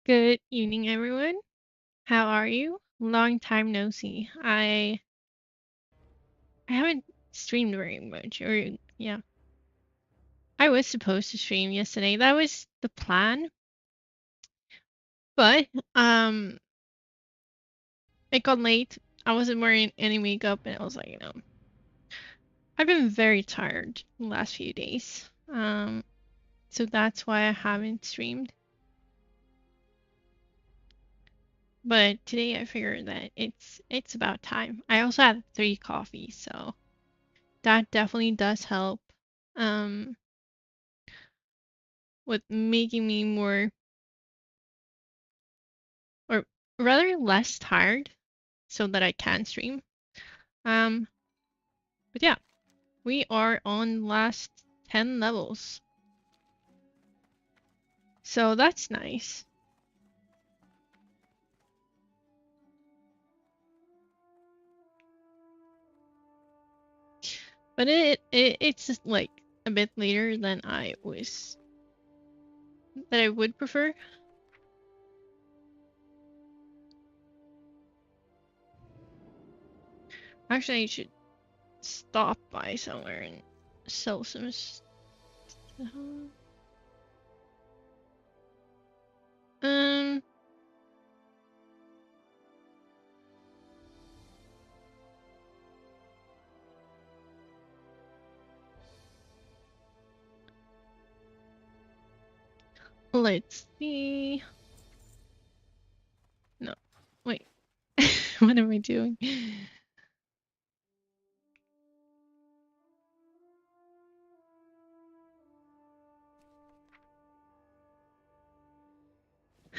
Good evening, everyone. How are you? Long time no see. I haven't streamed very much, or yeah, I was supposed to stream yesterday. That was the plan, but um, it got late. I wasn't wearing any makeup, and I was like, I've been very tired the last few days. So that's why I haven't streamed. But today I figured that it's about time. I also had 3 coffees, so that definitely does help. Um, with making me more, or rather less tired so that I can stream. Um, but yeah, we are on last 10 levels. So that's nice. But it's just like a bit later than I would prefer. Actually, I should stop by somewhere and sell some stuff. Um, let's see. No, wait. What am I doing?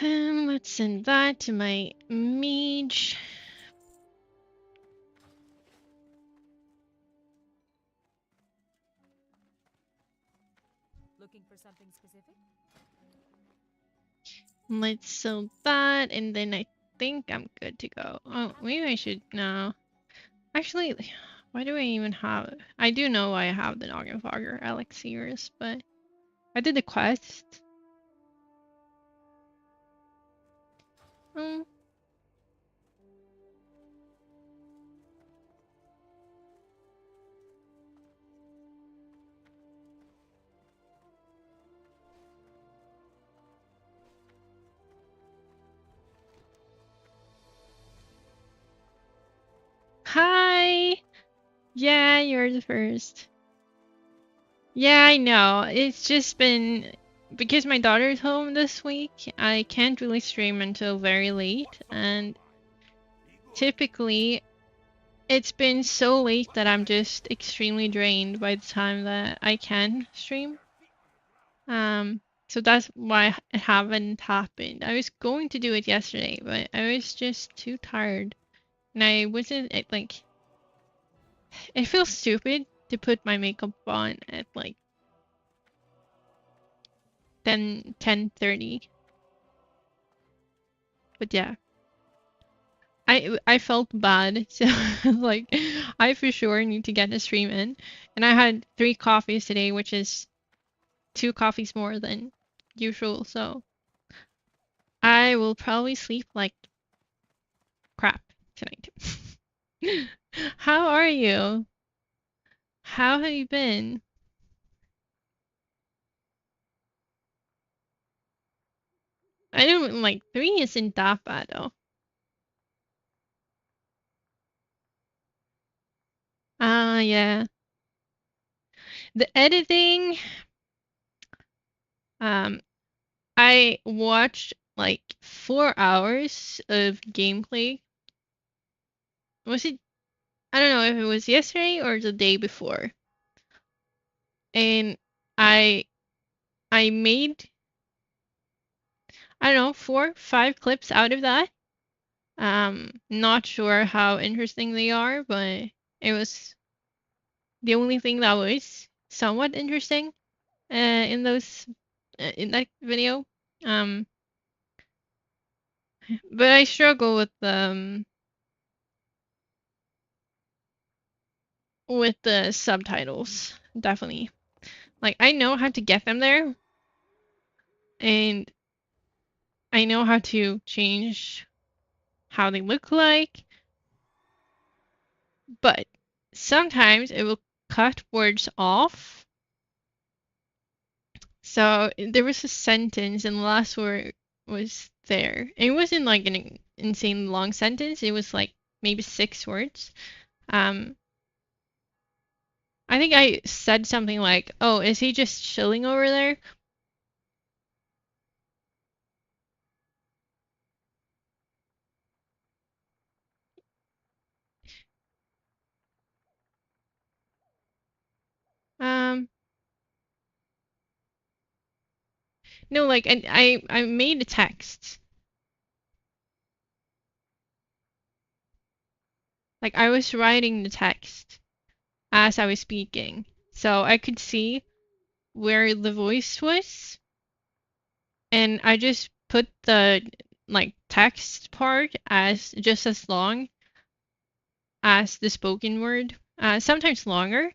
Let's send that to my mage. Looking for something specific? Let's sell that, and then I think I'm good to go. Oh, maybe I should, no. Actually, why do I even have, I do know I have the Noggin Fogger elixirs, but I did the quest. Um, Hi! Yeah, you're the first. Yeah, I know. It's just been because my daughter's home this week, I can't really stream until very late, and typically it's been so late that I'm just extremely drained by the time that I can stream. So that's why it haven't happened. I was going to do it yesterday, but I was just too tired. And I wasn't like it feels stupid to put my makeup on at like 10:30. But yeah. I felt bad, so like I for sure need to get a stream in. And I had 3 coffees today, which is 2 coffees more than usual, so I will probably sleep like crap tonight. How are you? How have you been? I don't like 3 isn't that bad though. Yeah. The editing, um, I watched like 4 hours of gameplay. Was it? I don't know if it was yesterday or the day before. And I I made, I don't know, 4, 5 clips out of that. Not sure how interesting they are, but it was the only thing that was somewhat interesting in those in that video. Um, but I struggle with the subtitles, definitely. Like I know how to get them there, and I know how to change how they look like, but sometimes it will cut words off. So there was a sentence and the last word was there. It wasn't like an insane long sentence. It was like maybe 6 words. Um, I think I said something like, "Oh, is he just chilling over there?" Um, no, like I made a text. Like I was writing the text as I was speaking. So I could see where the voice was, and I just put the like text part as just as long as the spoken word, sometimes longer.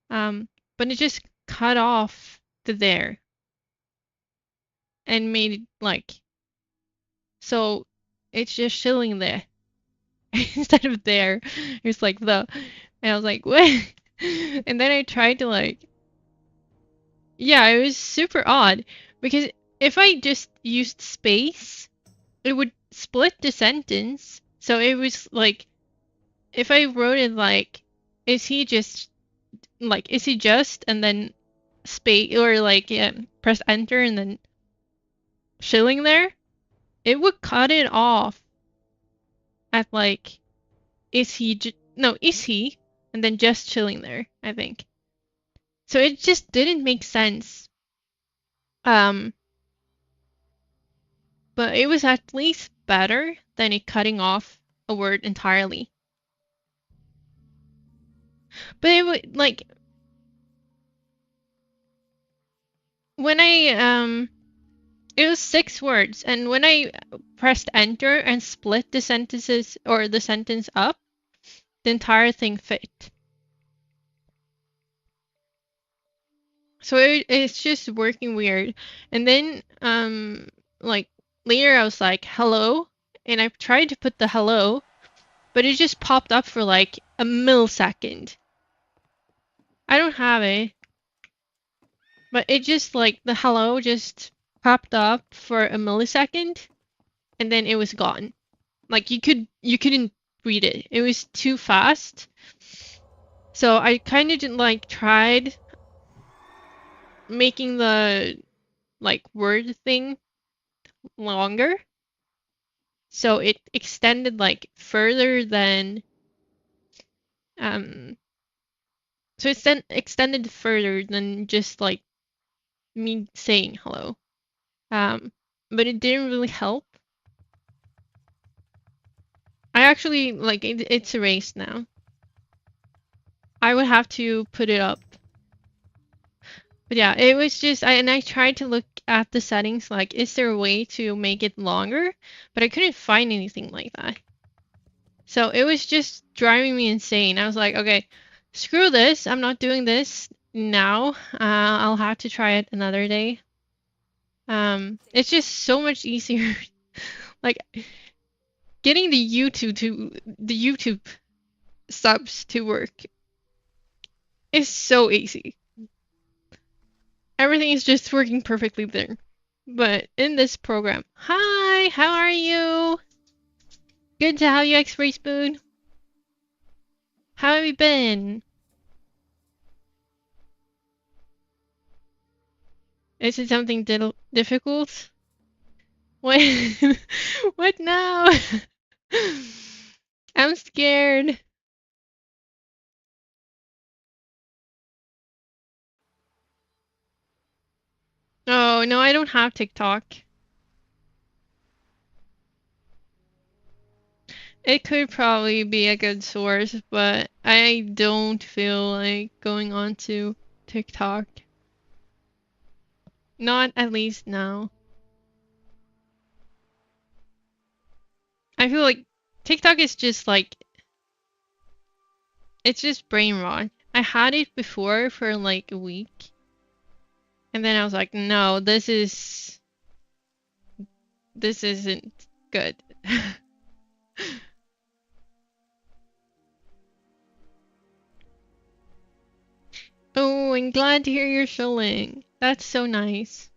Um, but it just cut off the there and made it like so it's just chilling there instead of there. It's like the and I was like, what? And then I tried to like yeah, it was super odd because if I just used space, it would split the sentence. So it was like if I wrote it like, is he just like is he just and then space or like yeah, press enter and then chilling there, it would cut it off at like is he no is he and then just chilling there, I think. So it just didn't make sense. Um, but it was at least better than it cutting off a word entirely. But it would like when I it was 6 words, and when I pressed enter and split the sentences or the sentence up, the entire thing fit. So it's just working weird. And then like later I was like hello, and I tried to put the hello, but it just popped up for like a millisecond. I don't have it, but it just like the hello just popped up for a millisecond and then it was gone. Like you couldn't read it. It was too fast. So I kind of like tried making the like word thing longer. So it extended like further than um so it's then extended further than just like me saying hello. But it didn't really help. I actually like it's erased now. I would have to put it up. But yeah, it was just and I tried to look at the settings like is there a way to make it longer? But I couldn't find anything like that. So it was just driving me insane. I was like, okay, screw this. I'm not doing this now. I'll have to try it another day. It's just so much easier. Like getting the YouTube subs to work is so easy. Everything is just working perfectly there. But in this program, hi, how are you? Good to have you, X-Ray Spoon. How have you been? Is it something difficult? What? What now? I'm scared. Oh, no, I don't have TikTok. It could probably be a good source, but I don't feel like going on to TikTok. Not at least now. I feel like TikTok is just like, it's just brain rot. I had it before for like a week, and then I was like, no, this isn't good. Oh, I'm glad to hear you're chilling. That's so nice.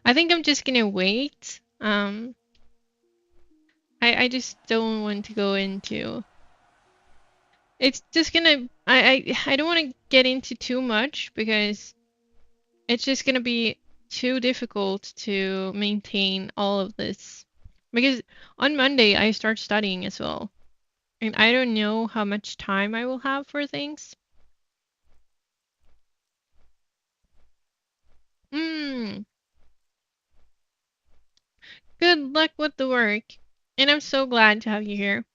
I think I'm just gonna wait. I just don't want to go into. It's just gonna. I don't want to get into too much because it's just gonna be too difficult to maintain all of this. Because on Monday I start studying as well, and I don't know how much time I will have for things. Hmm. Good luck with the work, and I'm so glad to have you here.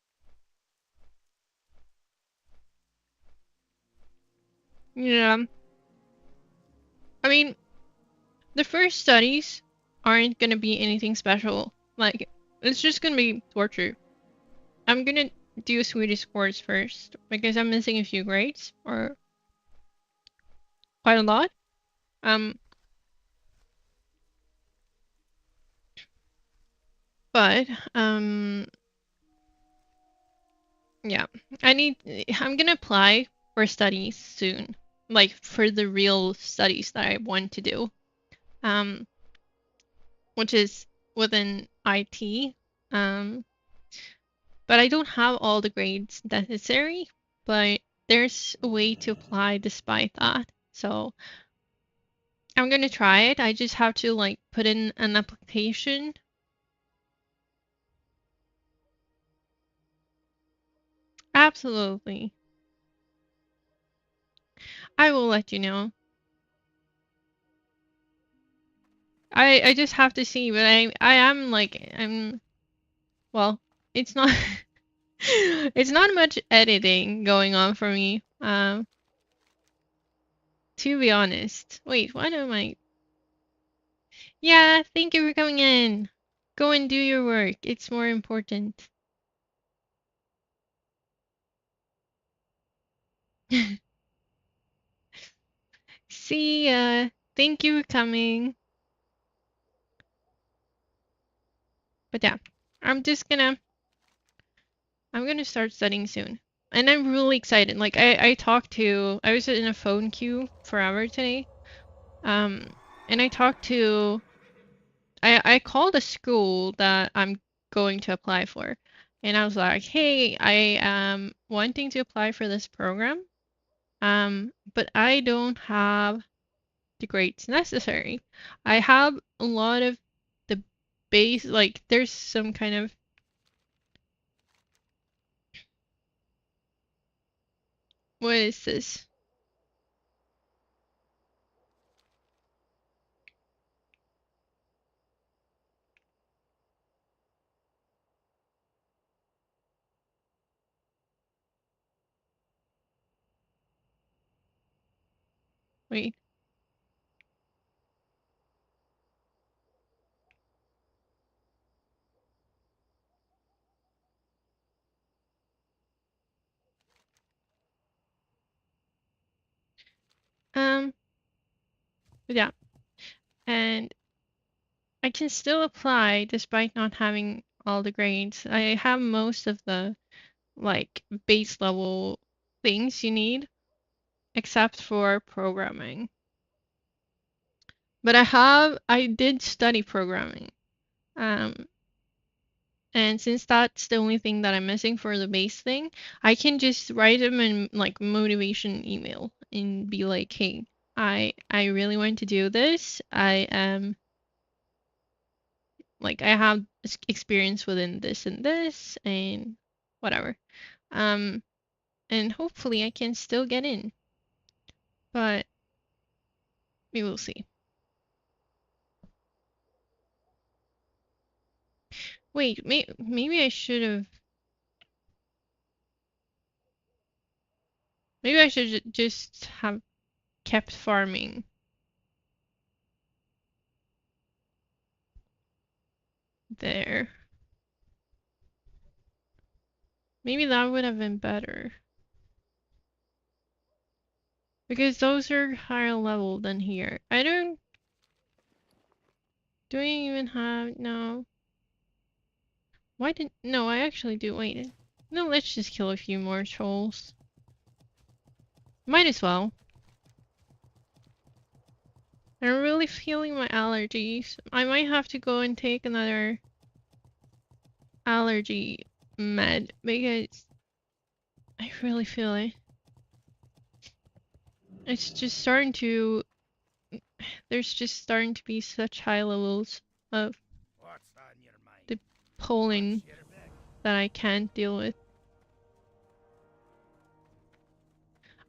Yeah. I mean, the first studies aren't gonna be anything special. Like, it's just gonna be torture. I'm gonna do Swedish course first because I'm missing a few grades or quite a lot. Um, but yeah, I need. I'm gonna apply for studies soon, like for the real studies that I want to do. Um, which is within IT. Um, but I don't have all the grades necessary. But there's a way to apply despite that. So I'm gonna try it. I just have to like put in an application. Absolutely. I will let you know. I just have to see, but I am like I'm well, it's not it's not much editing going on for me. To be honest. Wait, what am I? Yeah, thank you for coming in. Go and do your work. It's more important. See ya. Thank you for coming. But yeah, I'm just gonna I'm gonna start studying soon. And I'm really excited. Like I was in a phone queue forever today. Um and I called a school that I'm going to apply for. And I was like, "Hey, I am wanting to apply for this program. But I don't have the grades necessary. I have a lot of the base like there's some kind of what is this? Wait. Um, but yeah. And I can still apply despite not having all the grades. I have most of the like base level things you need except for programming. But I did study programming. Um, and since that's the only thing that I'm missing for the base thing, I can just write them in like motivation email and be like, "Hey, I really want to do this. I am like I have experience within this and this and whatever." Um, and hopefully I can still get in, but we will see. Wait, maybe I should have. Maybe I should just have kept farming there. Maybe that would have been better. Because those are higher level than here. I don't Do I even have... No. Why didn't... No, I actually do. Wait. No, let's just kill a few more trolls. Might as well. I'm really feeling my allergies. I might have to go and take another allergy med because I really feel it. It's just starting to... There's just starting to be such high levels of the pollen that I can't deal with.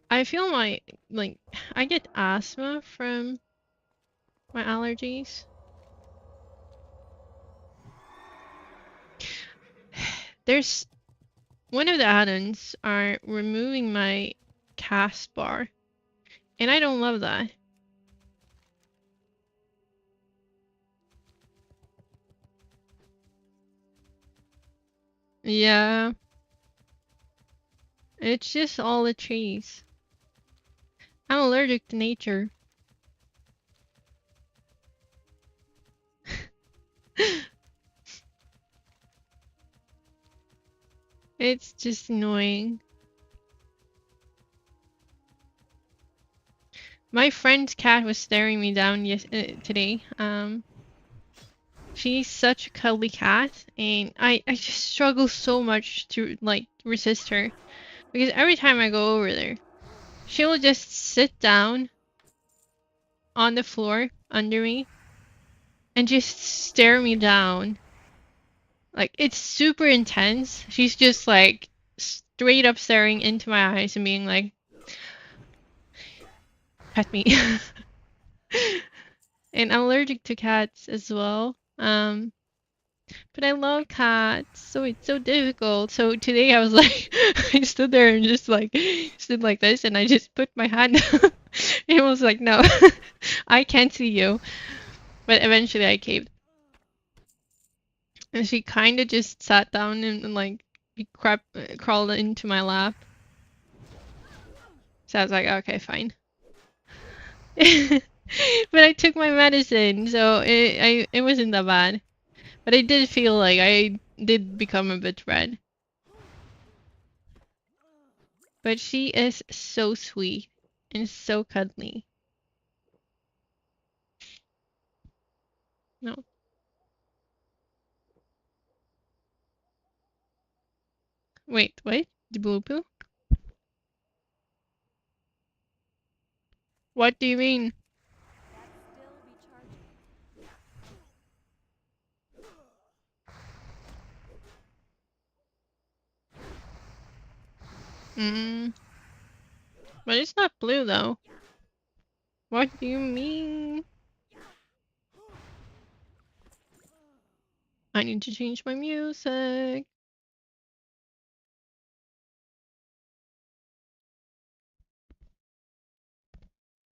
I feel my... Like, I get asthma from my allergies. There's... One of the add-ons are removing my cast bar. And I don't love that. Yeah. It's just all the trees. I'm allergic to nature. It's just annoying. My friend's cat was staring me down today. She's such a cuddly cat, and I just struggle so much to like resist her because every time I go over there, she will just sit down on the floor under me and just stare me down. Like, it's super intense. She's just like straight up staring into my eyes and being like, pet me. And I'm allergic to cats as well. But I love cats, so it's so difficult. So today I was like, I stood there and just like stood like this, and I just put my hand down. It was like, no, I can't see you. But eventually I caved. And she kind of just sat down and like crawled into my lap. So I was like, okay, fine. But I took my medicine, so it wasn't that bad. But I did feel like I did become a bit red. But she is so sweet and so cuddly. No. Wait, what? The blue pill? What do you mean? Mm. But it's not blue though. What do you mean? I need to change my music.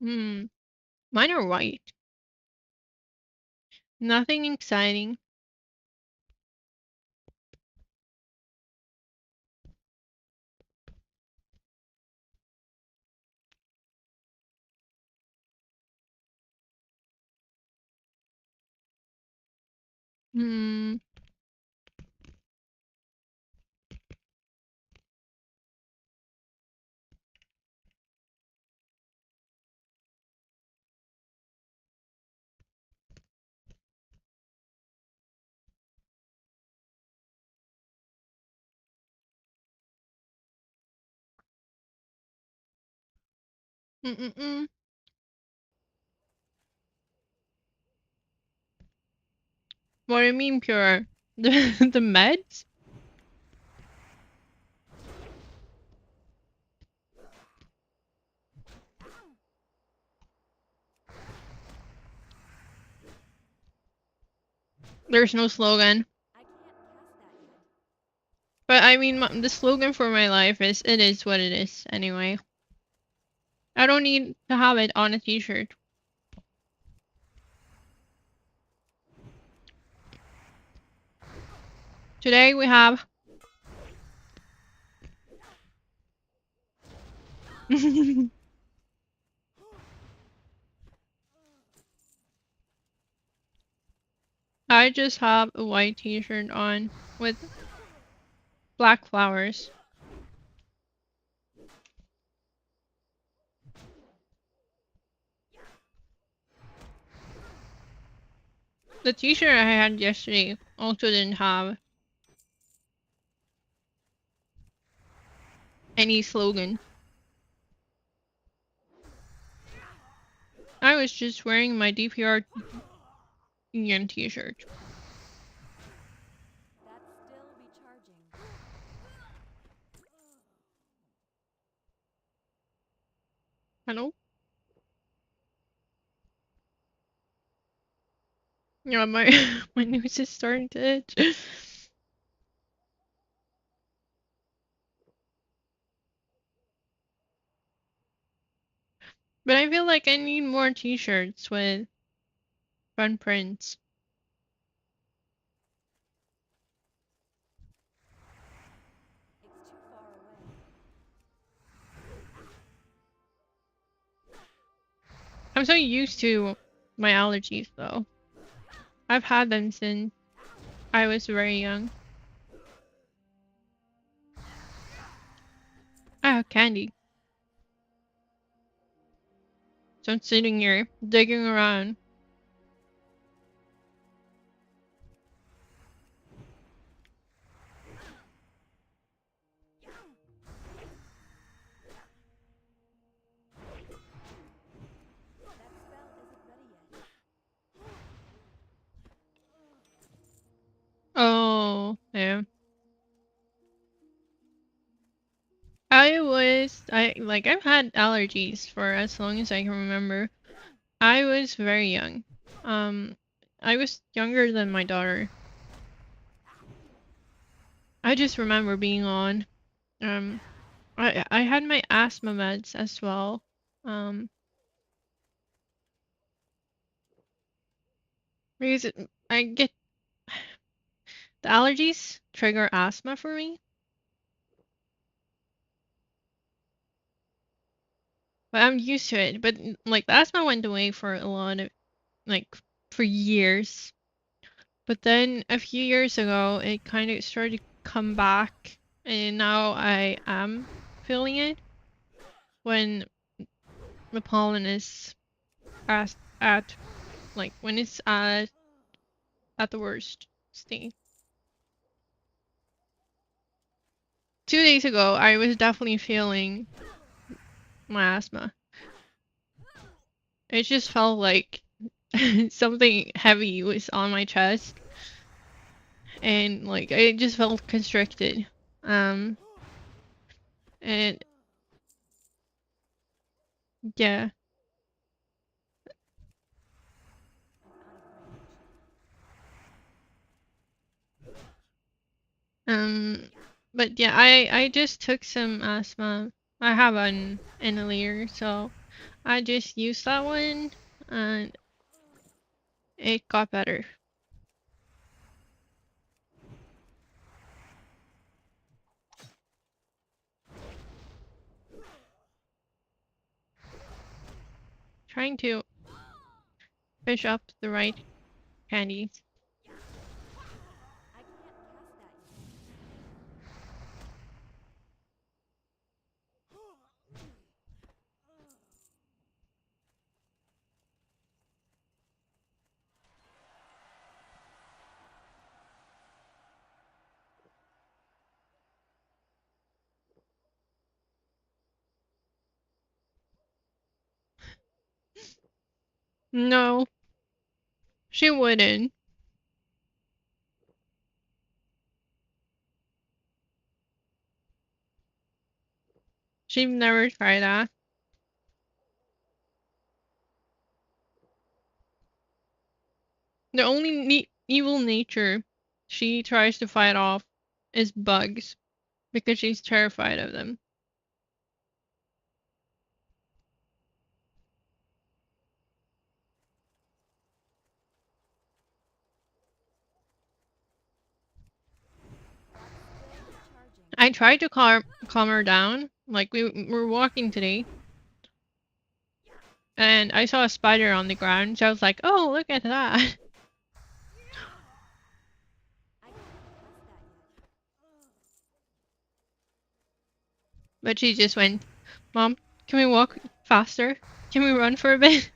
Hmm. Mine are white. Nothing exciting. Hmm. Mm-mm-mm. What do you mean pure? The meds? There's no slogan. But I mean, the slogan for my life is, it is what it is, anyway. I don't need to have it on a t-shirt. Today we have... I just have a white t-shirt on with black flowers. The t-shirt I had yesterday also didn't have any slogan. I was just wearing my DPR Union t-shirt. Hello? Yeah, my my nose is starting to itch. But I feel like I need more t-shirts with fun prints. I'm so used to my allergies though. I've had them since I was very young. I have candy. So I'm sitting here digging around. Oh, yeah. I've had allergies for as long as I can remember. I was very young. Um, I was younger than my daughter. I just remember being on. Um, I had my asthma meds as well. Um, because I get the allergies trigger asthma for me. But I'm used to it. But like the asthma went away for a lot of like for years. But then a few years ago, it kind of started to come back, and now I am feeling it when the pollen is at like when it's at the worst state. 2 days ago, I was definitely feeling my asthma. It just felt like something heavy was on my chest, and like I just felt constricted. Um, and yeah. Um, but yeah, I just took some asthma. I have an inhaler, so I just used that one, and it got better. Trying to fish up the right candies. No, she wouldn't. She'd never try that. The only evil nature she tries to fight off is bugs because she's terrified of them. I tried to calm her down. Like we were walking today, and I saw a spider on the ground. So I was like, "Oh, look at that!" But she just went, Mom, can we walk faster? Can we run for a bit?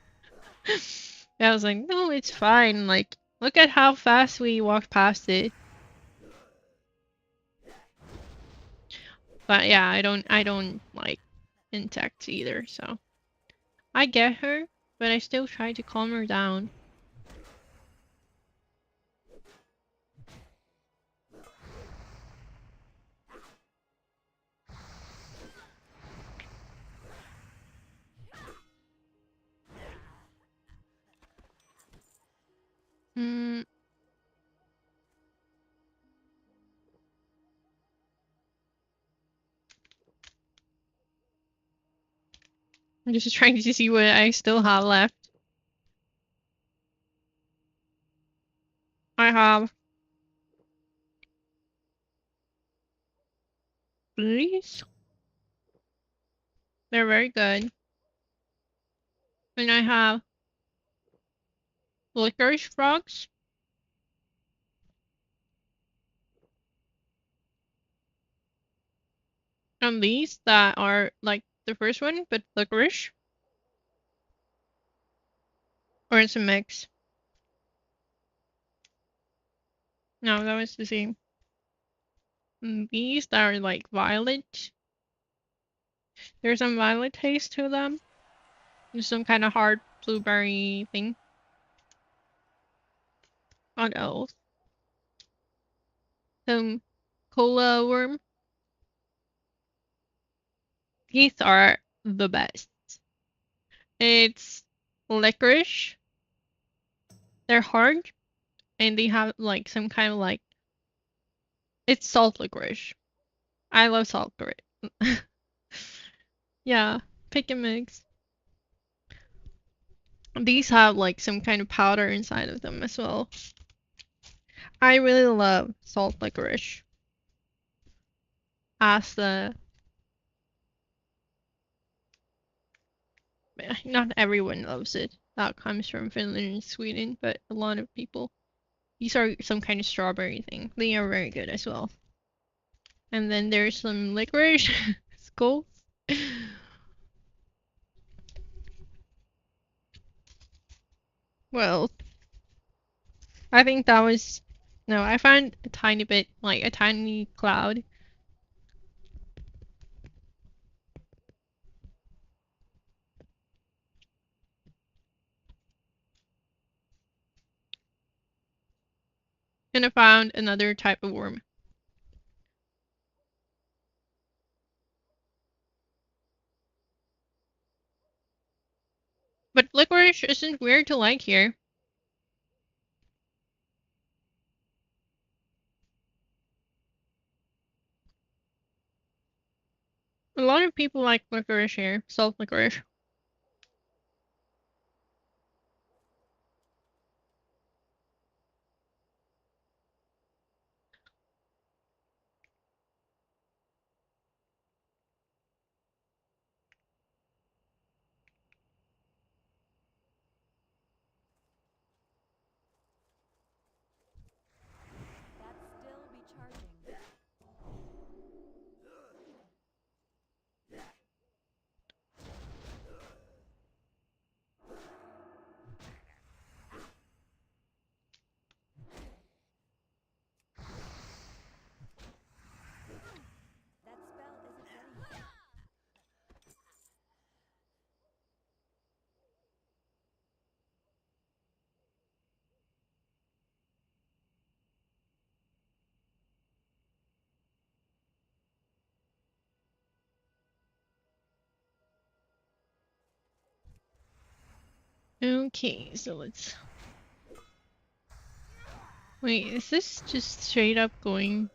I was like, no, it's fine. Like, look at how fast we walked past it. But yeah, I don't like insects either, so I get her, but I still try to calm her down. Hmm, I'm just trying to see what I still have left. I have these. They're very good. And I have licorice frogs. And these that are like the first one, but licorice. Or it's a mix. No, that was the same. And these that are like violet. There's some violet taste to them. There's some kind of hard blueberry thing. What else? Some cola worm. These are the best. It's licorice. They're hard and they have like some kind of like it's salt licorice. I love salt licorice. Yeah, pick and mix. These have like some kind of powder inside of them as well. I really love salt licorice. As the not everyone loves it. That comes from Finland and Sweden, but a lot of people. These are some kind of strawberry thing. They are very good as well. And then there's some licorice skulls. Well, I think that was no, I found a tiny bit like a tiny cloud. And I found another type of worm. But licorice isn't weird to like here. A lot of people like licorice here, salt licorice. Okay, so let's wait, is this just straight up going?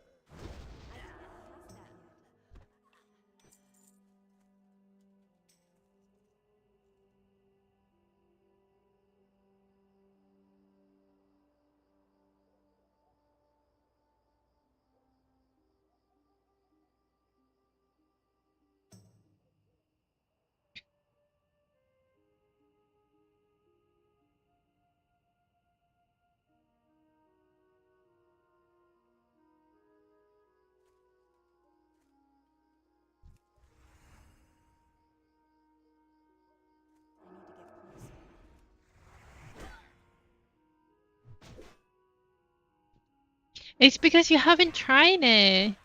It's because you haven't tried it.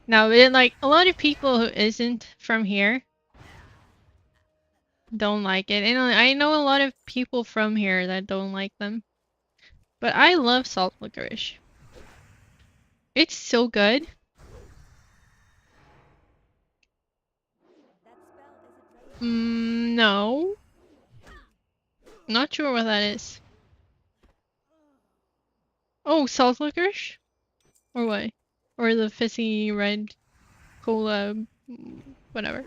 No, like a lot of people who isn't from here don't like it. And I know a lot of people from here that don't like them. But I love salt licorice. It's so good. No. Not sure what that is. Oh, salt licorice? Or what? Or the fizzy red cola, whatever.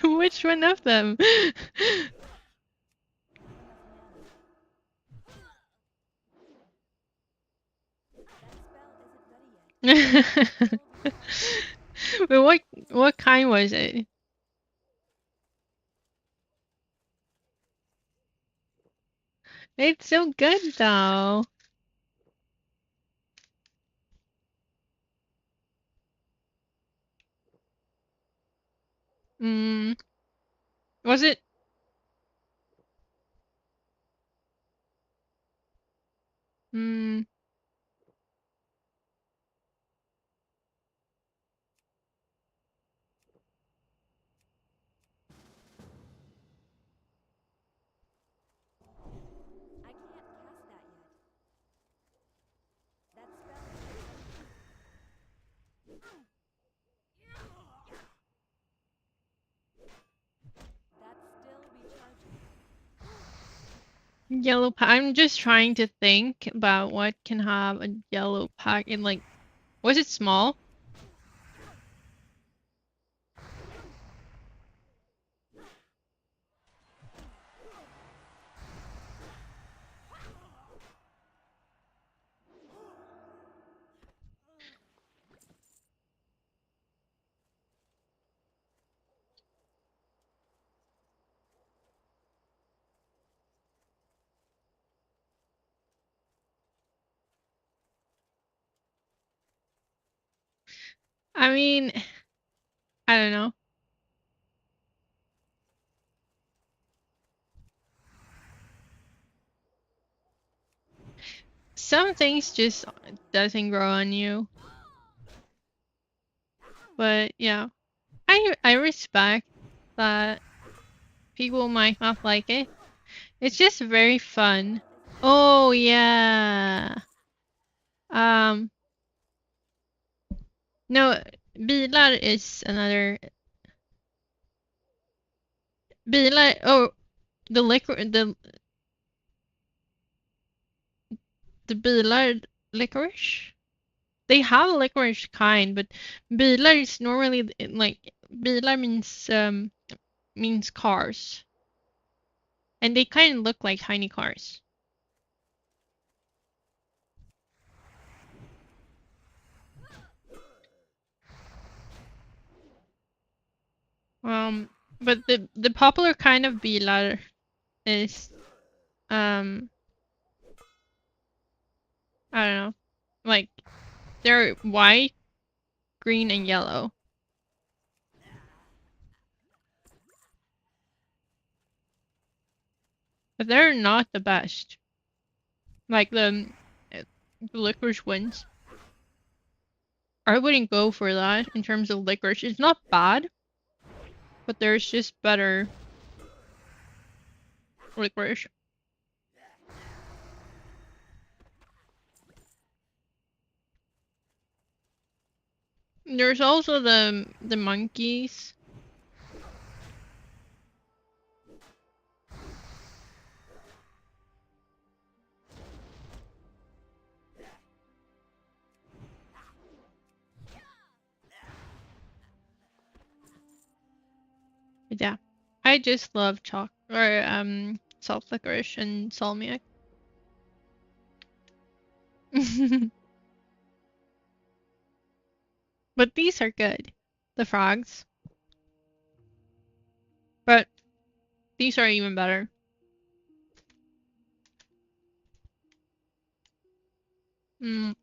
Which one of them? But what kind was it? It's so good though. Mm, was it? Mm, yellow pack. I'm just trying to think about what can have a yellow pack in like. Was it small? I mean, I don't know. Some things just doesn't grow on you. But yeah, I respect that people might not like it. It's just very fun. Oh yeah. Um, no, bilar is another bilar. Oh, the bilar licorice. They have a licorice kind, but bilar is normally like bilar means cars, and they kind of look like tiny cars. Um, but the popular kind of bilar is um I don't know, like they're white, green, and yellow, but they're not the best. Like the licorice ones. I wouldn't go for that in terms of licorice. It's not bad, but there's just better licorice. There's also the monkeys. But yeah, I just love chalk or salt licorice and salmiak. But these are good, the frogs. But these are even better. Mm,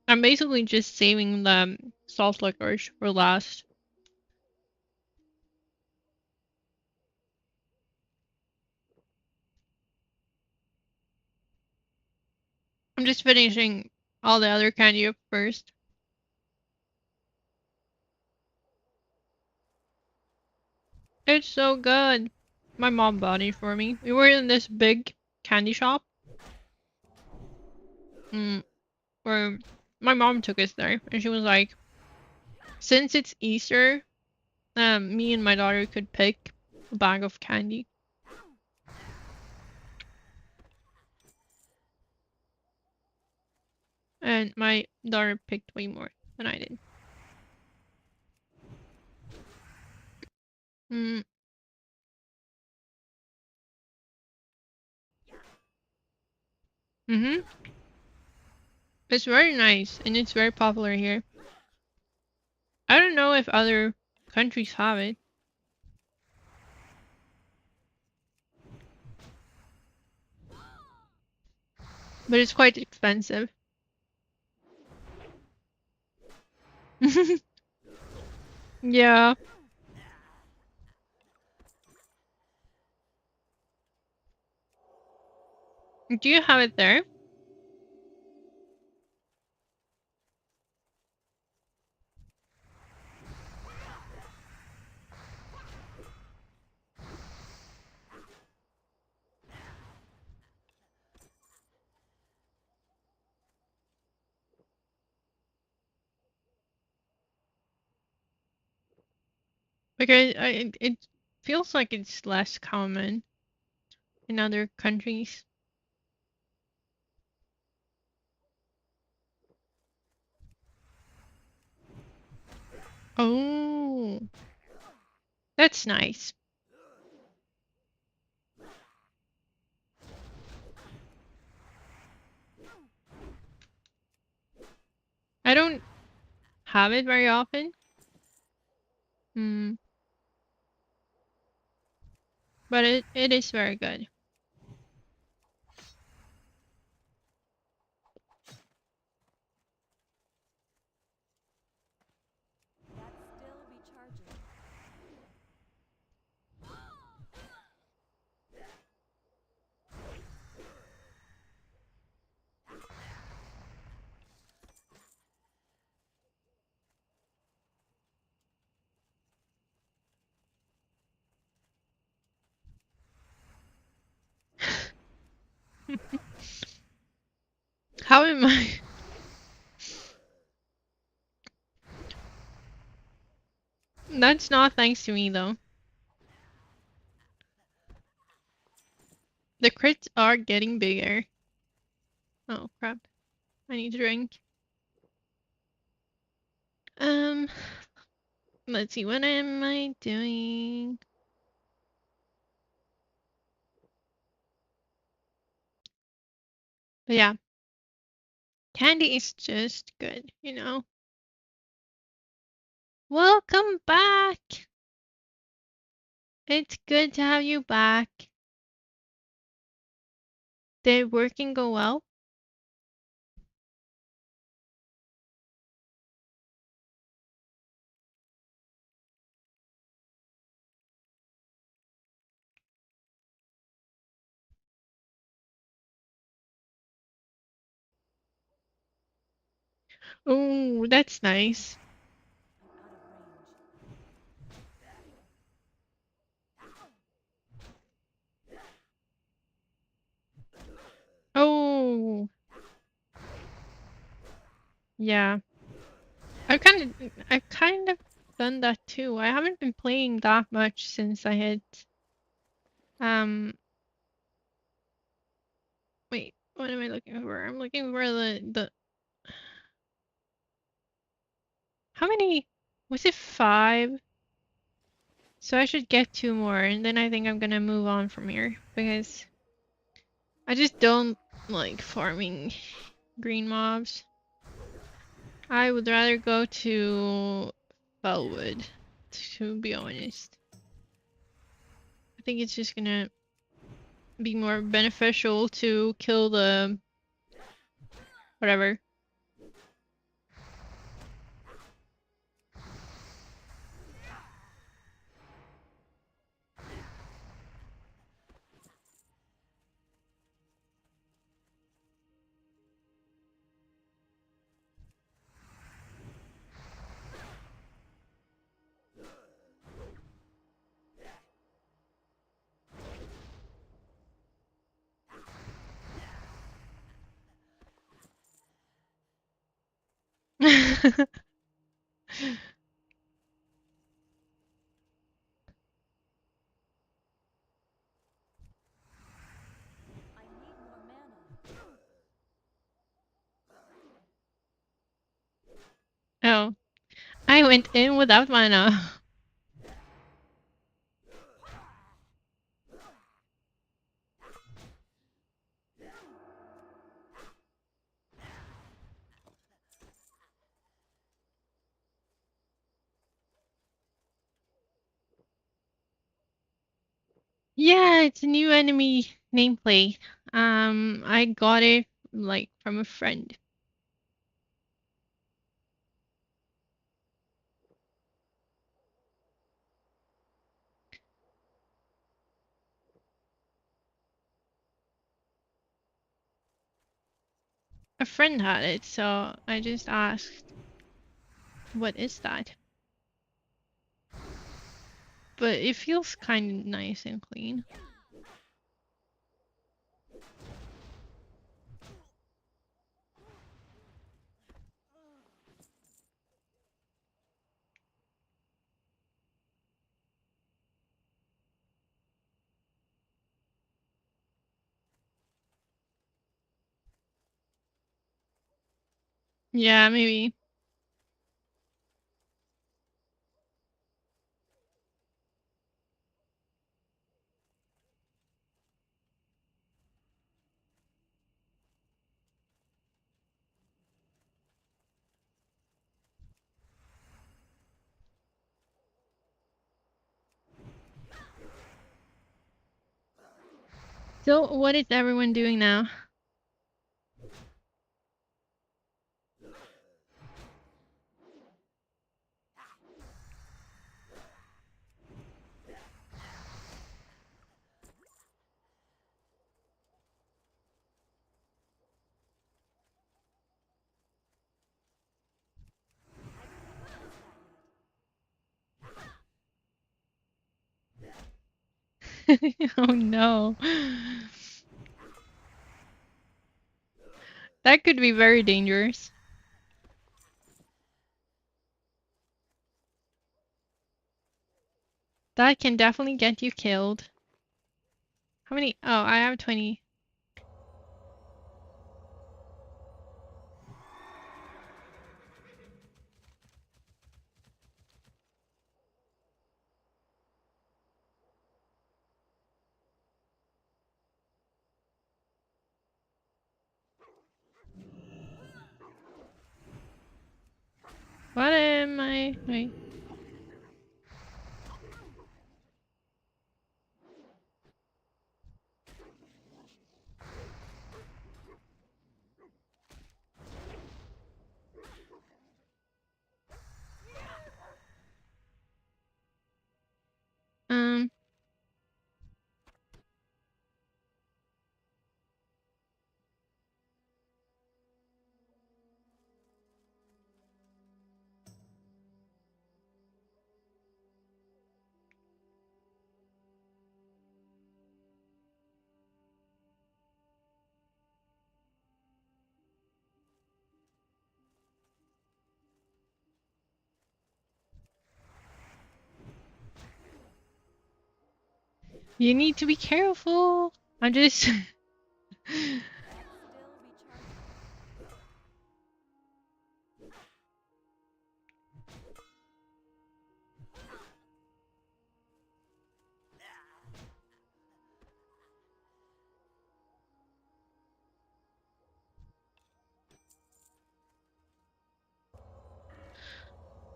I'm basically just saving the salt licorice for last. I'm just finishing all the other candy up first. It's so good. My mom bought it for me. We were in this big candy shop. Where my mom took us there, and she was like, since it's Easter, me and my daughter could pick a bag of candy. And my daughter picked way more than I did. Mm. Mm-hmm. It's very nice, and it's very popular here. I don't know if other countries have it. But it's quite expensive. Yeah. Do you have it there? Because it feels like it's less common in other countries. Oh, that's nice. I don't have it very often. Hmm. But it is very good. How am I? That's not thanks to me though. The crits are getting bigger. Oh crap. I need to drink. Um, let's see, what am I doing? But yeah, candy is just good, you know? Welcome back! It's good to have you back. Did working go well? Oh, that's nice. Oh, yeah. I've kind of done that too. I haven't been playing that much since I had um wait, what am I looking for? I'm looking for the how many was it 5? So I should get 2 more and then I think I'm gonna move on from here because I just don't like farming green mobs. I would rather go to Felwood, to be honest. I think it's just gonna be more beneficial to kill the whatever. Oh, I went in without mana. Yeah, it's a new enemy nameplate. I got it like from a friend. A friend had it, so I just asked, what is that? But it feels kind of nice and clean. Yeah, maybe. So, what is everyone doing now? Oh no. That could be very dangerous. That can definitely get you killed. How many? Oh, I have 20. What am I? Wait. Um. You need to be careful. I'm just.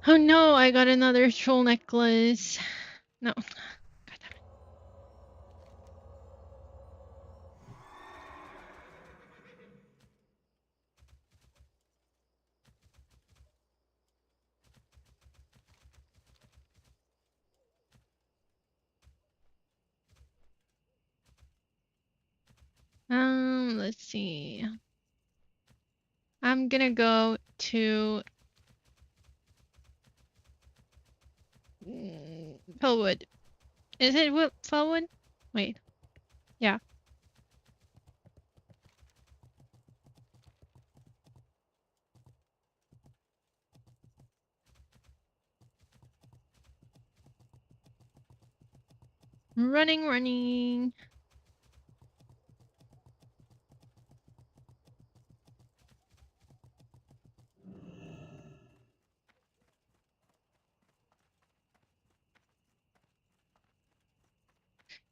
Oh no, I got another troll necklace. No. God damn it. Let's see. I'm gonna go to Pillwood. Is it Pillwood? Wait. Yeah. Running, running.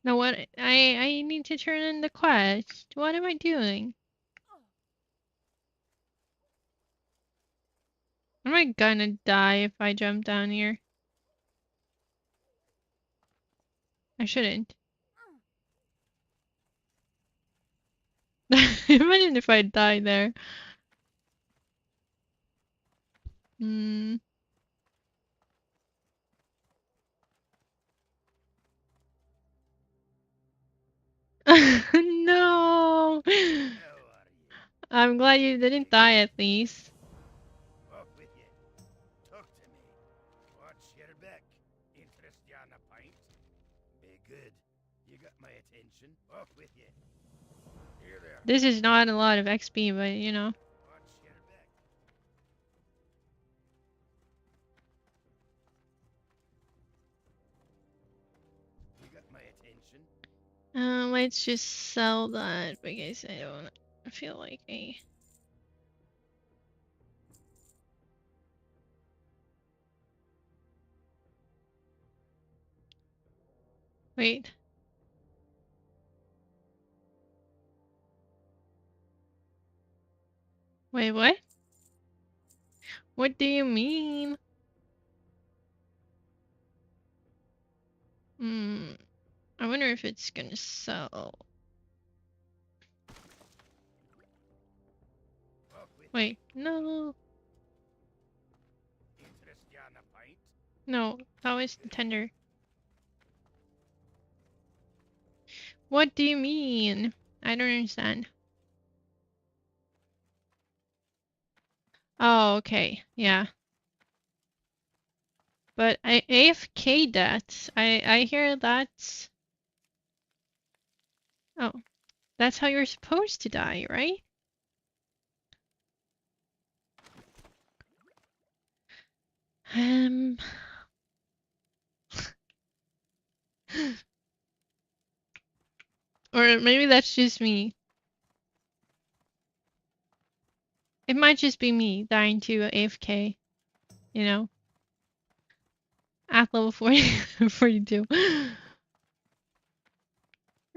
Now what? I need to turn in the quest. What am I doing? Am I gonna die if I jump down here? I shouldn't. Imagine if I die there. Hmm. No! I'm glad you didn't die at least. Up with you. Talk to me. What's your back? Interest you on a pint? Be good. You got my attention. Up with you. Here there. This is not a lot of XP, but you know. What's your back? You got my attention. Let's just sell that because I don't feel like a. Wait. Wait, what? What do you mean? Hmm. I wonder if it's gonna sell. Up with Wait, no. you. Interest you on a pint? No, that was the tender. What do you mean? I don't understand. Oh, okay. Yeah. But AFK deaths. I hear that's. Oh, that's how you're supposed to die, right? Um. Or maybe that's just me. It might just be me dying to AFK, you know, at level 40, 42.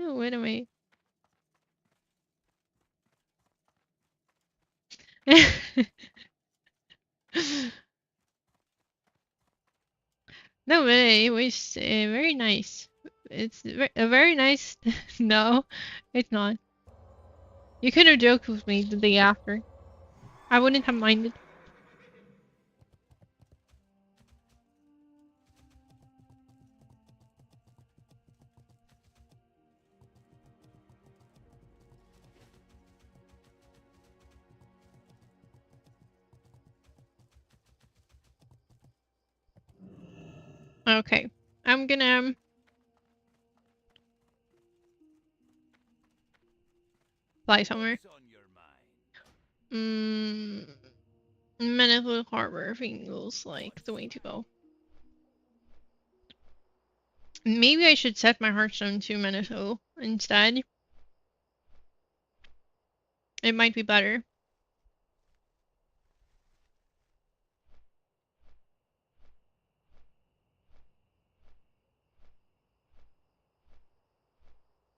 Oh, wait a minute. No way, it was very nice. It's a very nice. No, it's not. You could have joked with me the day after. I wouldn't have minded. Okay, I'm gonna fly somewhere. What's on your mind? Manitoba Harbor feels like the way to go. Maybe I should set my Hearthstone to Manitoba instead. It might be better.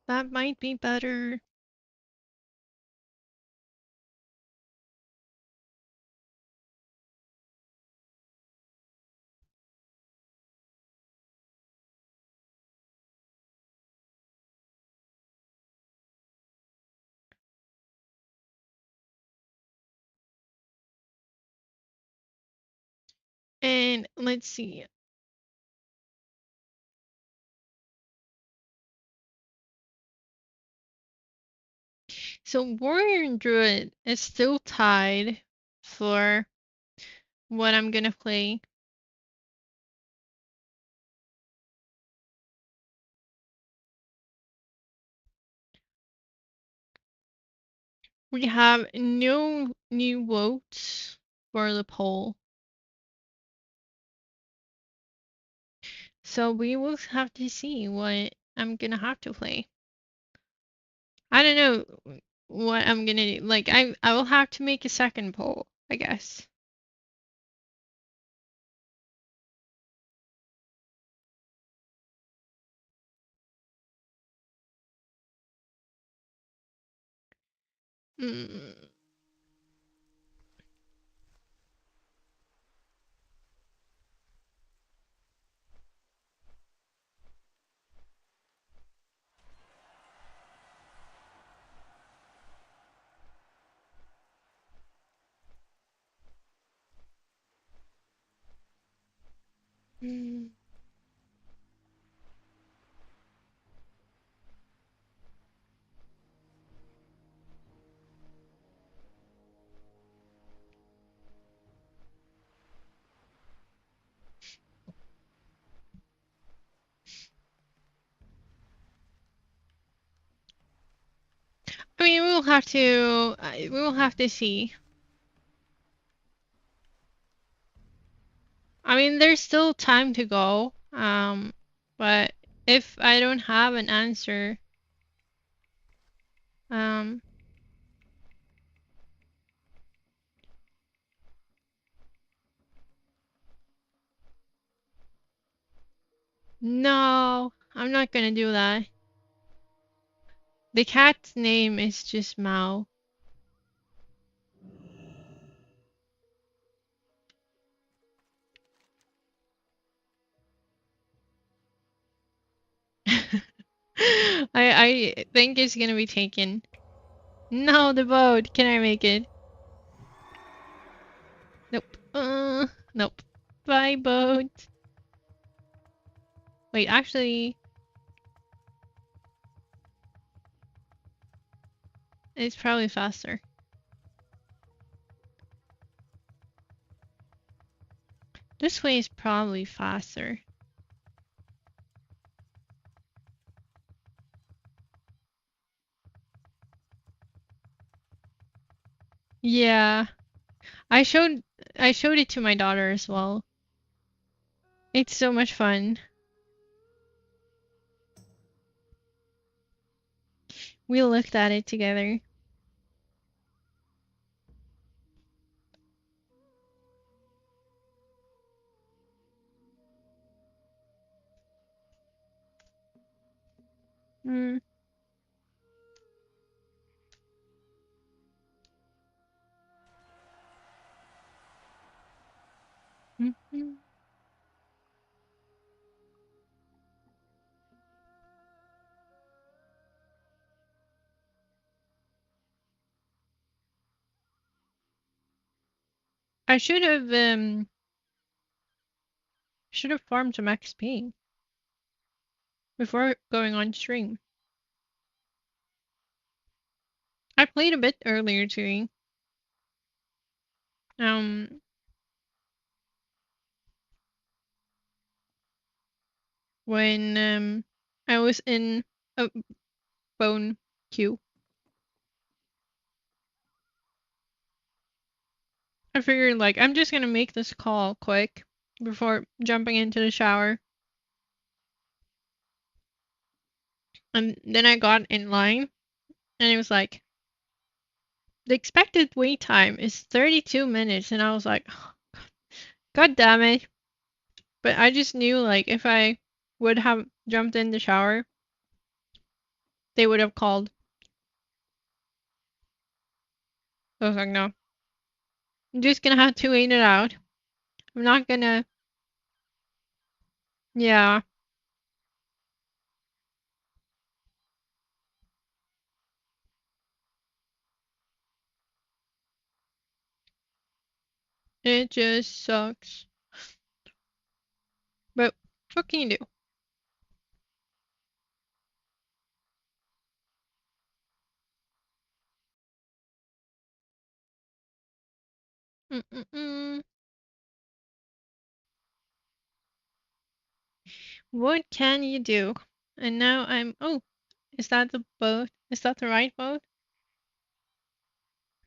That might be better. And let's see. So Warrior and Druid is still tied for what I'm gonna play. We have no new votes for the poll. So we will have to see what I'm gonna have to play. I don't know what I'm gonna do. Like I will have to make a second poll, I guess. Mm. Mm. I mean, we will have to see. I mean, there's still time to go. But if I don't have an answer, um, no, I'm not gonna do that. The cat's name is just Mao. I think it's gonna be taken. No, the boat. Can I make it? Nope. Nope. Bye, boat. Wait, actually, it's probably faster. This way is probably faster. Yeah, I showed I showed it to my daughter as well. It's so much fun. We looked at it together. Mm. Mhm. I should have farmed some XP before going on stream. I played a bit earlier today. Um, when I was in a bone queue. I figured like I'm just gonna make this call quick before jumping into the shower. And then I got in line and it was like the expected wait time is 32 minutes and I was like, God damn it. But I just knew like if I would have jumped in the shower, they would have called. So I was like, no. I'm just gonna have to wait it out. I'm not gonna. Yeah, it just sucks. But what can you do? Mm-mm-mm. What can you do? And now I'm. Oh, is that the boat? Is that the right boat?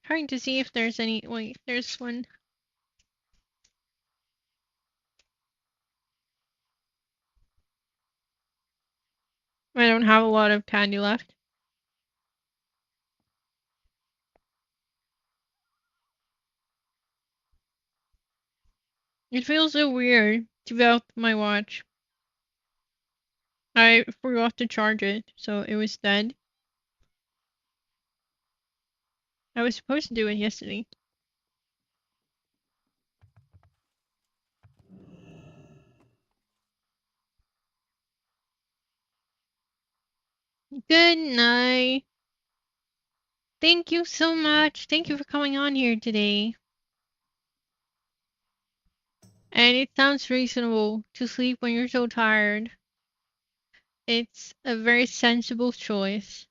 Trying to see if there's any. Wait, there's one. don't have a lot of candy left. It feels so weird to be out my watch. I forgot to charge it, so it was dead. I was supposed to do it yesterday. Good night. Thank you so much. Thank you for coming on here today. And it sounds reasonable to sleep when you're so tired. It's a very sensible choice.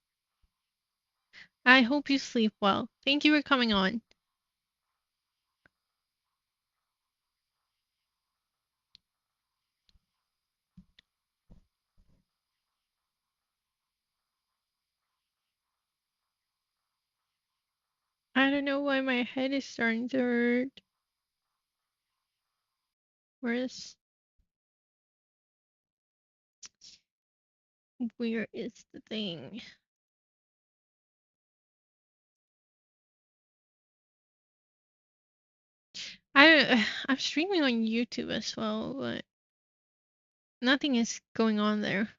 I hope you sleep well. Thank you for coming on. I don't know why my head is starting to hurt. Where is the thing? I'm streaming on YouTube as well, but nothing is going on there.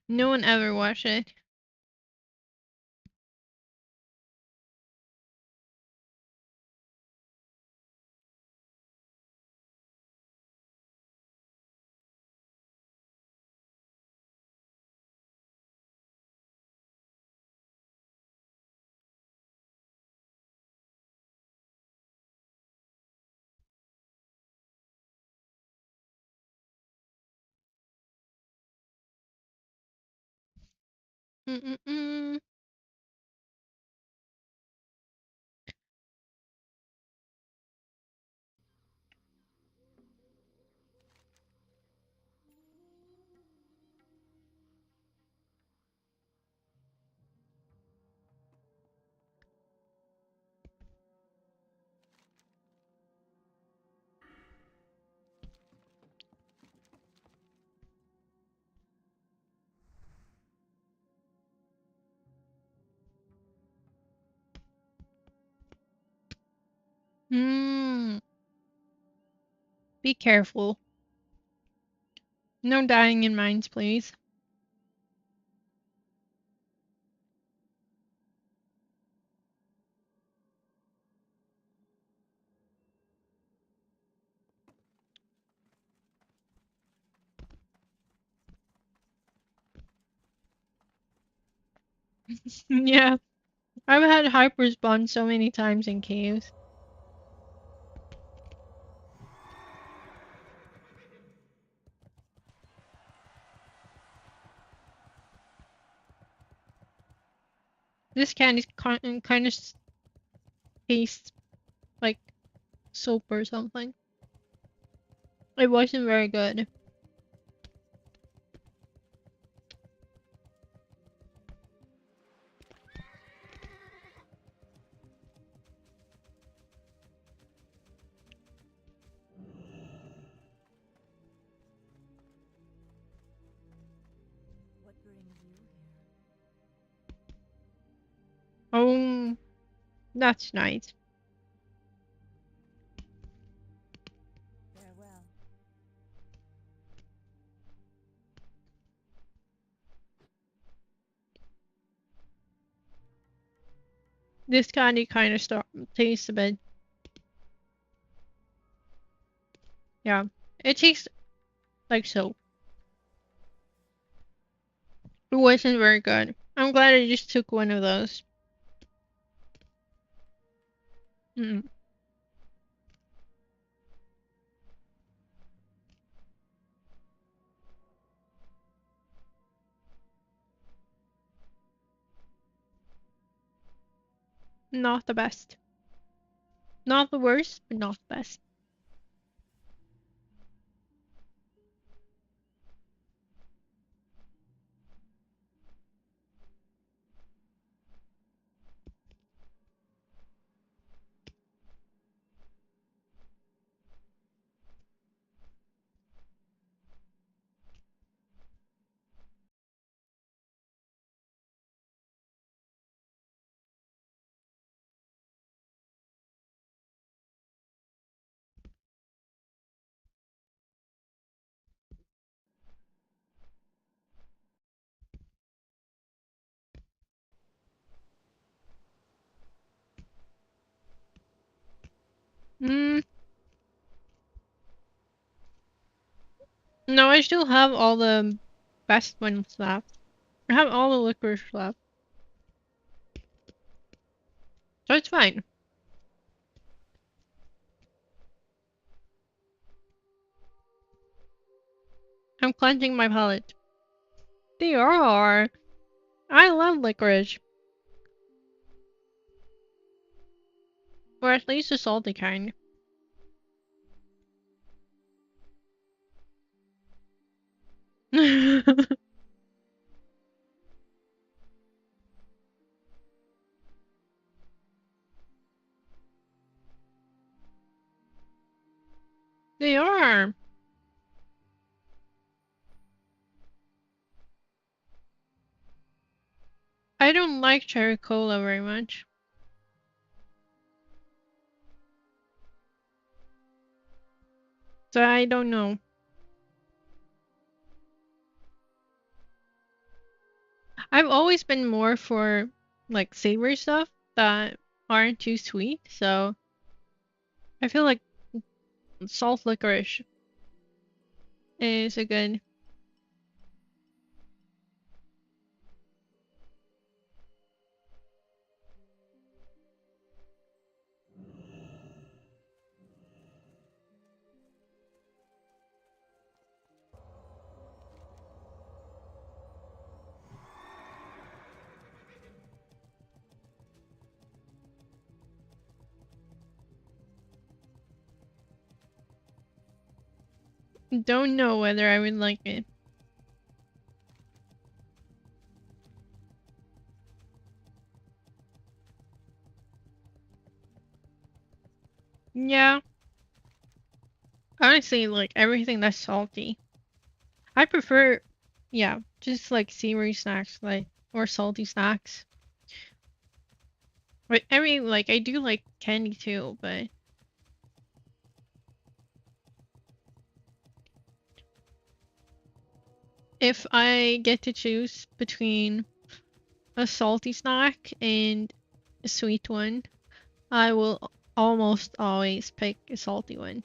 No one ever watched it. Mm-mm-mm. Mm. Be careful. No dying in mines, please. Yeah, I've had hyper spawn so many times in caves. This candy kind of tastes like soap or something. It wasn't very good. What brings you here? Oh, that's nice. Farewell. This candy kind of tastes a bit. Yeah, it tastes like soap. It wasn't very good. I'm glad I just took one of those. Mm, not the best. Not the worst, but not the best. No, I still have all the best ones left. I have all the licorice left. So it's fine. I'm cleansing my palate. They are. I love licorice. Or at least the salty kind. They are. I don't like cherry cola very much. So I don't know. I've always been more for like savory stuff that aren't too sweet, so I feel like salt licorice is a good. Don't know whether I would like it. Yeah, honestly, like everything that's salty. I prefer, yeah, just like savory snacks, like or salty snacks. But I mean, like I do like candy too, but if I get to choose between a salty snack and a sweet one, I will almost always pick a salty one.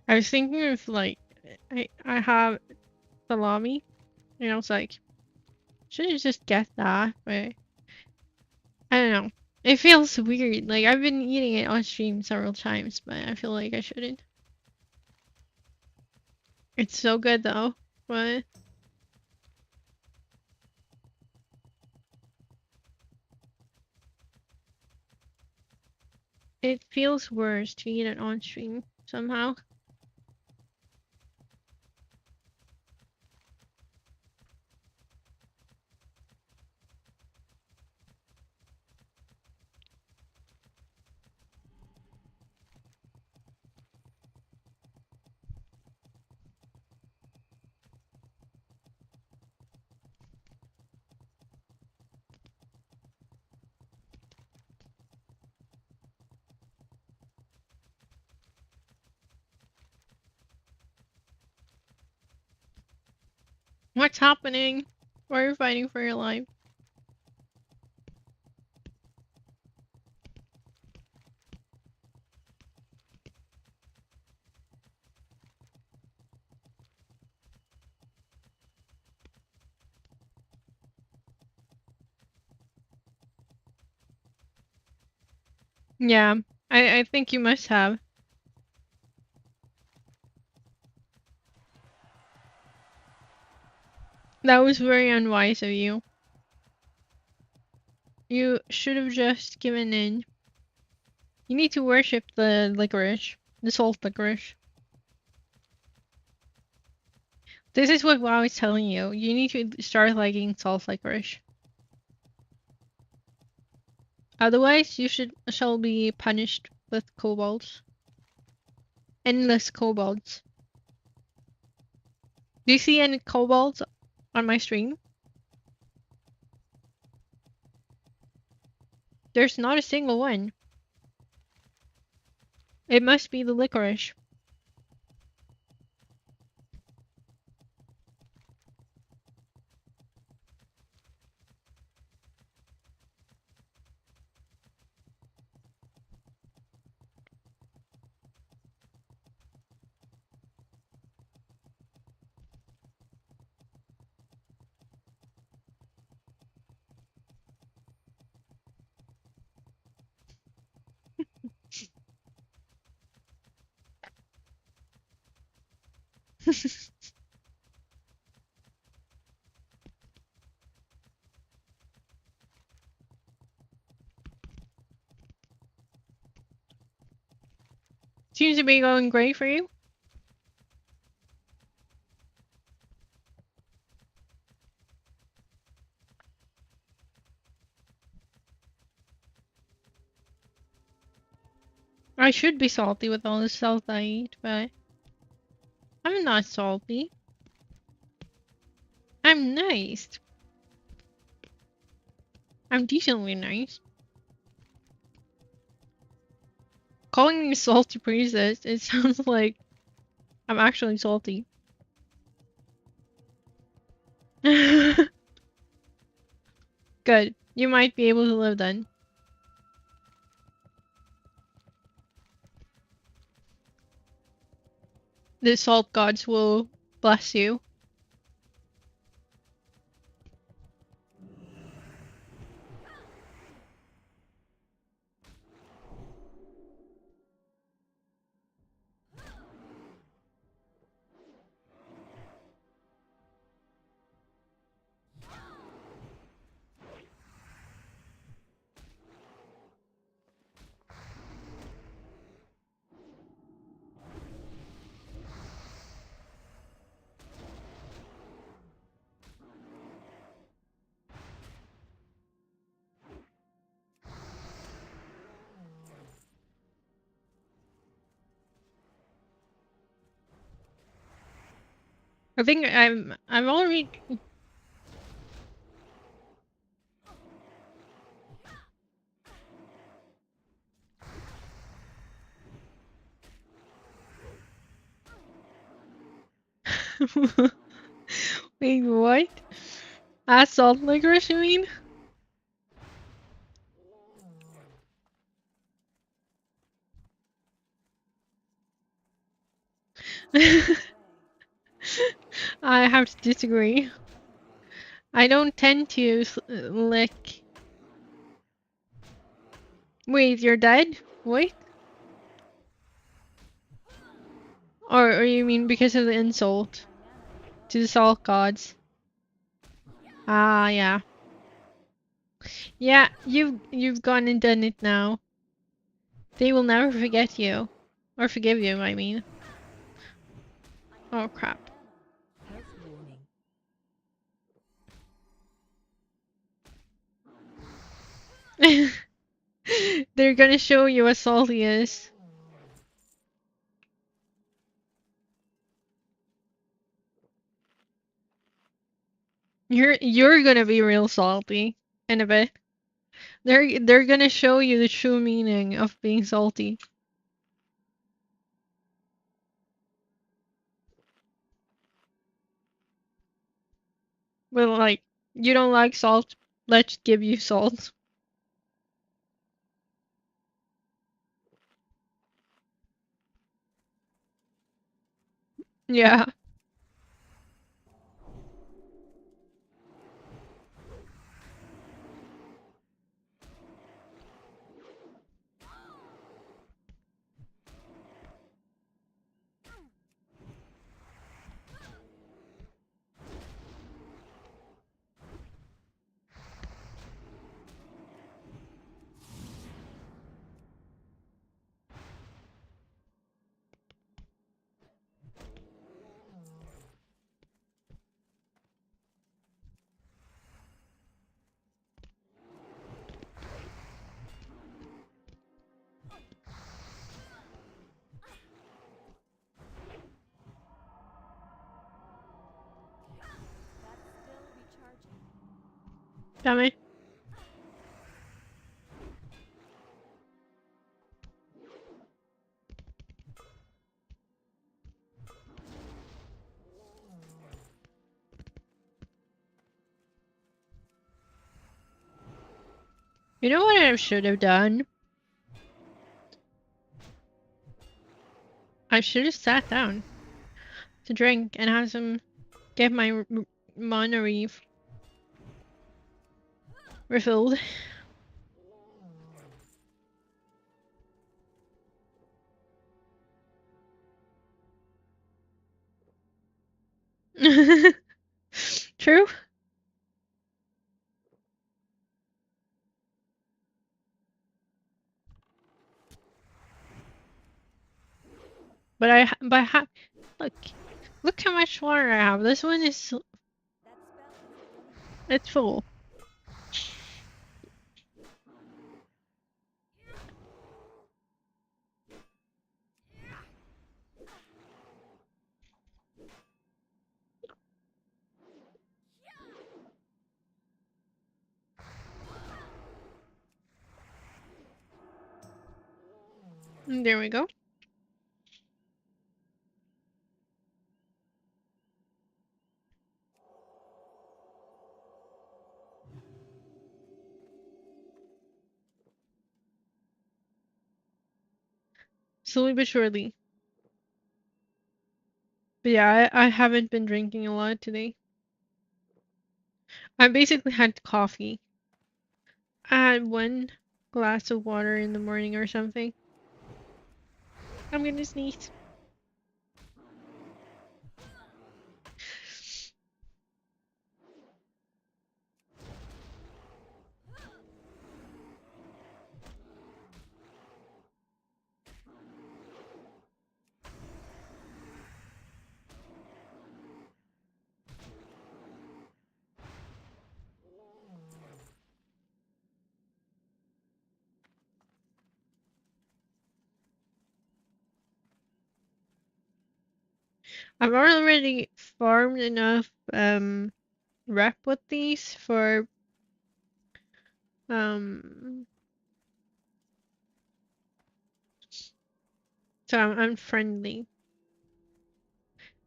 I was thinking of like I have salami, and I was like, should I just get that? But I don't know. It feels weird. Like I've been eating it on stream several times, but I feel like I shouldn't. It's so good though, but it feels worse to eat it on stream somehow. What's happening? Why are you fighting for your life? Yeah, I think you must have. That was very unwise of you. You should have just given in. You need to worship the licorice, the salt licorice. This is what WoW is telling you. You need to start liking salt licorice. Otherwise, you shall be punished with kobolds. Endless kobolds. Do you see any kobolds on my stream? There's not a single one. It must be the licorice. Seems to be going great for you. I should be salty with all the salt I eat, but I'm not salty. I'm nice. I'm decently nice. Calling me salty princess, it sounds like I'm actually salty. Good. You might be able to live then. The salt gods will bless you. I think I'm already Wait, what? Salt licorice, you mean? I have to disagree. I don't tend to lick. Wait, you're dead? Wait? Or you mean because of the insult to the salt gods? Ah, yeah. Yeah, you've gone and done it now. They will never forget you. Or forgive you, I mean. Oh, crap. They're gonna show you what salty is. You're gonna be real salty in a bit. They're gonna show you the true meaning of being salty. But like, you don't like salt, let's give you salt. Yeah. Damn it. You know what I should have done? I should have sat down to drink and have some, get my mana refilled. True. But look, look how much water I have. This one is, it's full. There we go. Slowly but surely. But yeah, I haven't been drinking a lot today. I basically had coffee. I had one glass of water in the morning or something. I'm gonna sneeze. I've already farmed enough rep with these for um so I'm unfriendly.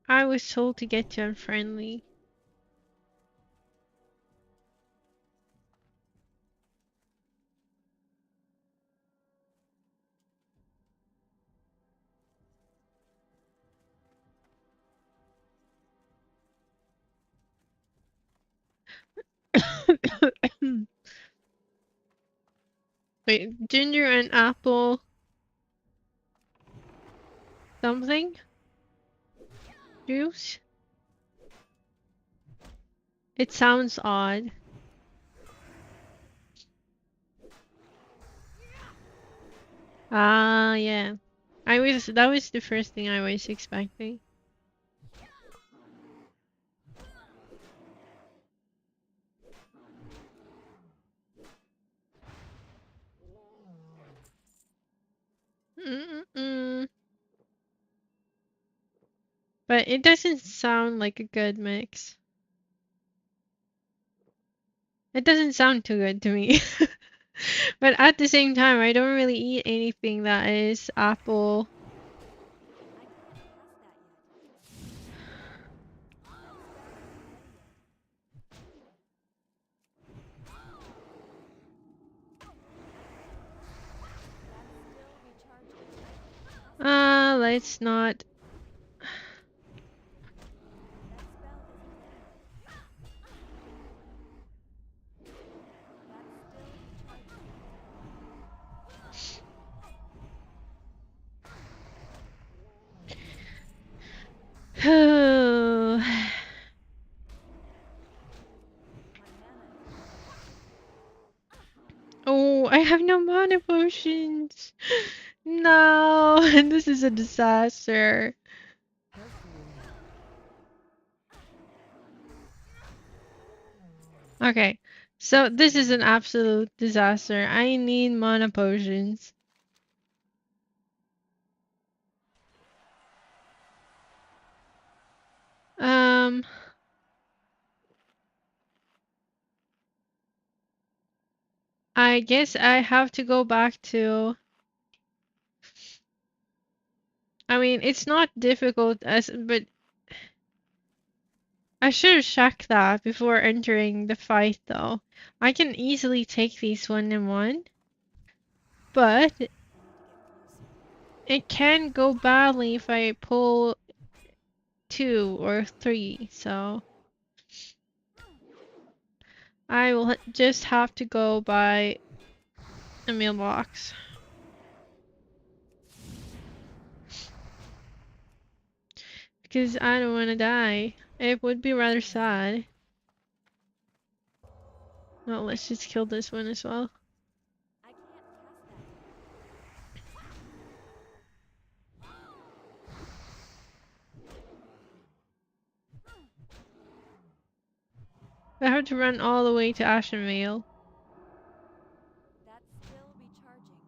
I was told to get to unfriendly. Wait, ginger and apple something? Juice? It sounds odd. Ah, yeah. That was the first thing I was expecting. Mm-mm. But it doesn't sound like a good mix. It doesn't sound too good to me. But at the same time, I don't really eat anything that is apple. Let's not. Oh, I have no mana potions. No, this is a disaster. Okay, so this is an absolute disaster. I need mana potions. Um, I guess I have to go back to. I mean, it's not difficult but I should have checked that before entering the fight, though. I can easily take these 1-on-1, but I need to get closer. it can go badly if I pull 2 or 3, so I will just have to go by a mailbox. Because I don't want to die. It would be rather sad. Well, let's just kill this one as well. I can't cast that. I have to run all the way to Ashenvale. That's still recharging.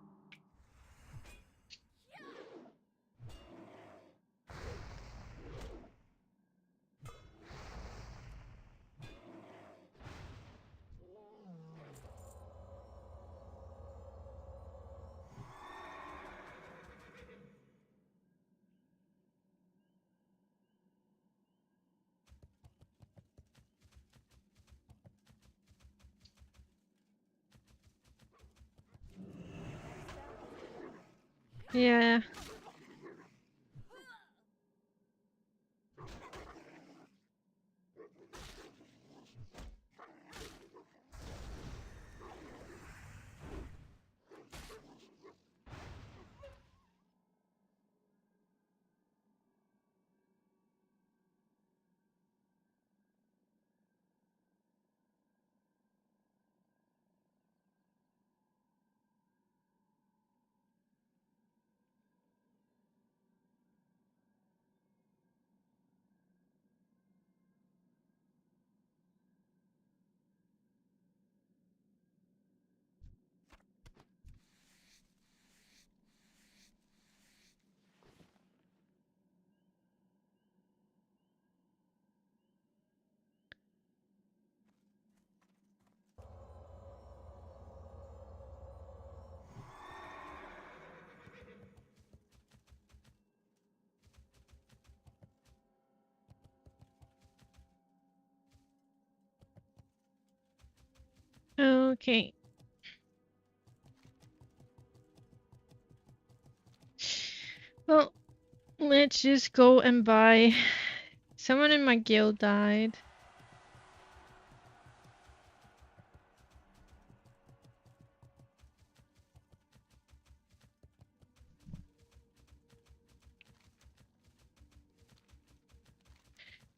Yeah. Okay. Well, let's just go and buy. Someone in my guild died.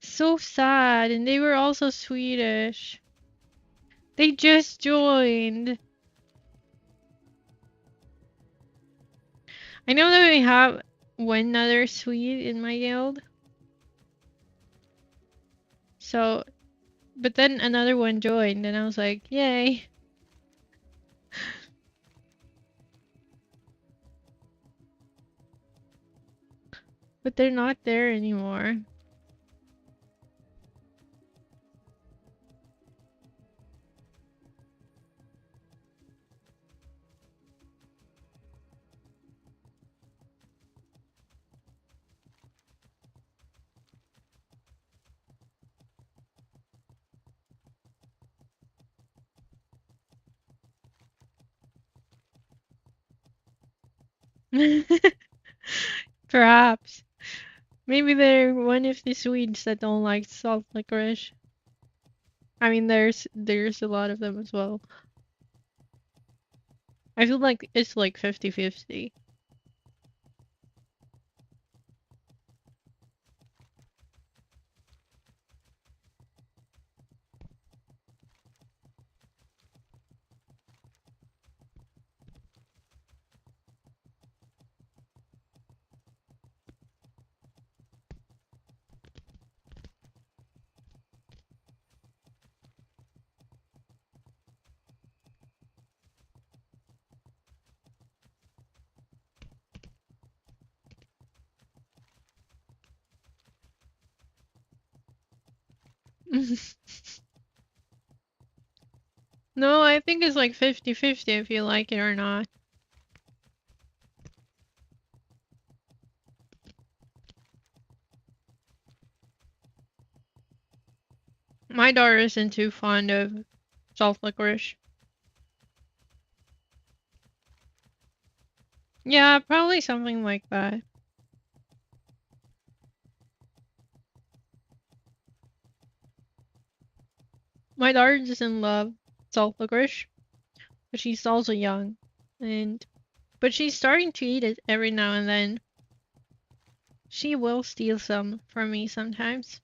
So sad, and they were also Swedish. They just joined. I know that we have one other Swede in my guild. So, but then another one joined, and I was like, yay. But they're not there anymore. Perhaps. Maybe they're one of the Swedes that don't like salt licorice. I mean, there's a lot of them as well. I feel like it's like 50-50. No, I think it's like 50-50 if you like it or not. My daughter isn't too fond of salt licorice. Yeah, probably something like that. My daughter doesn't love salt licorice, but she's also young, and but she's starting to eat it every now and then. She will steal some from me sometimes.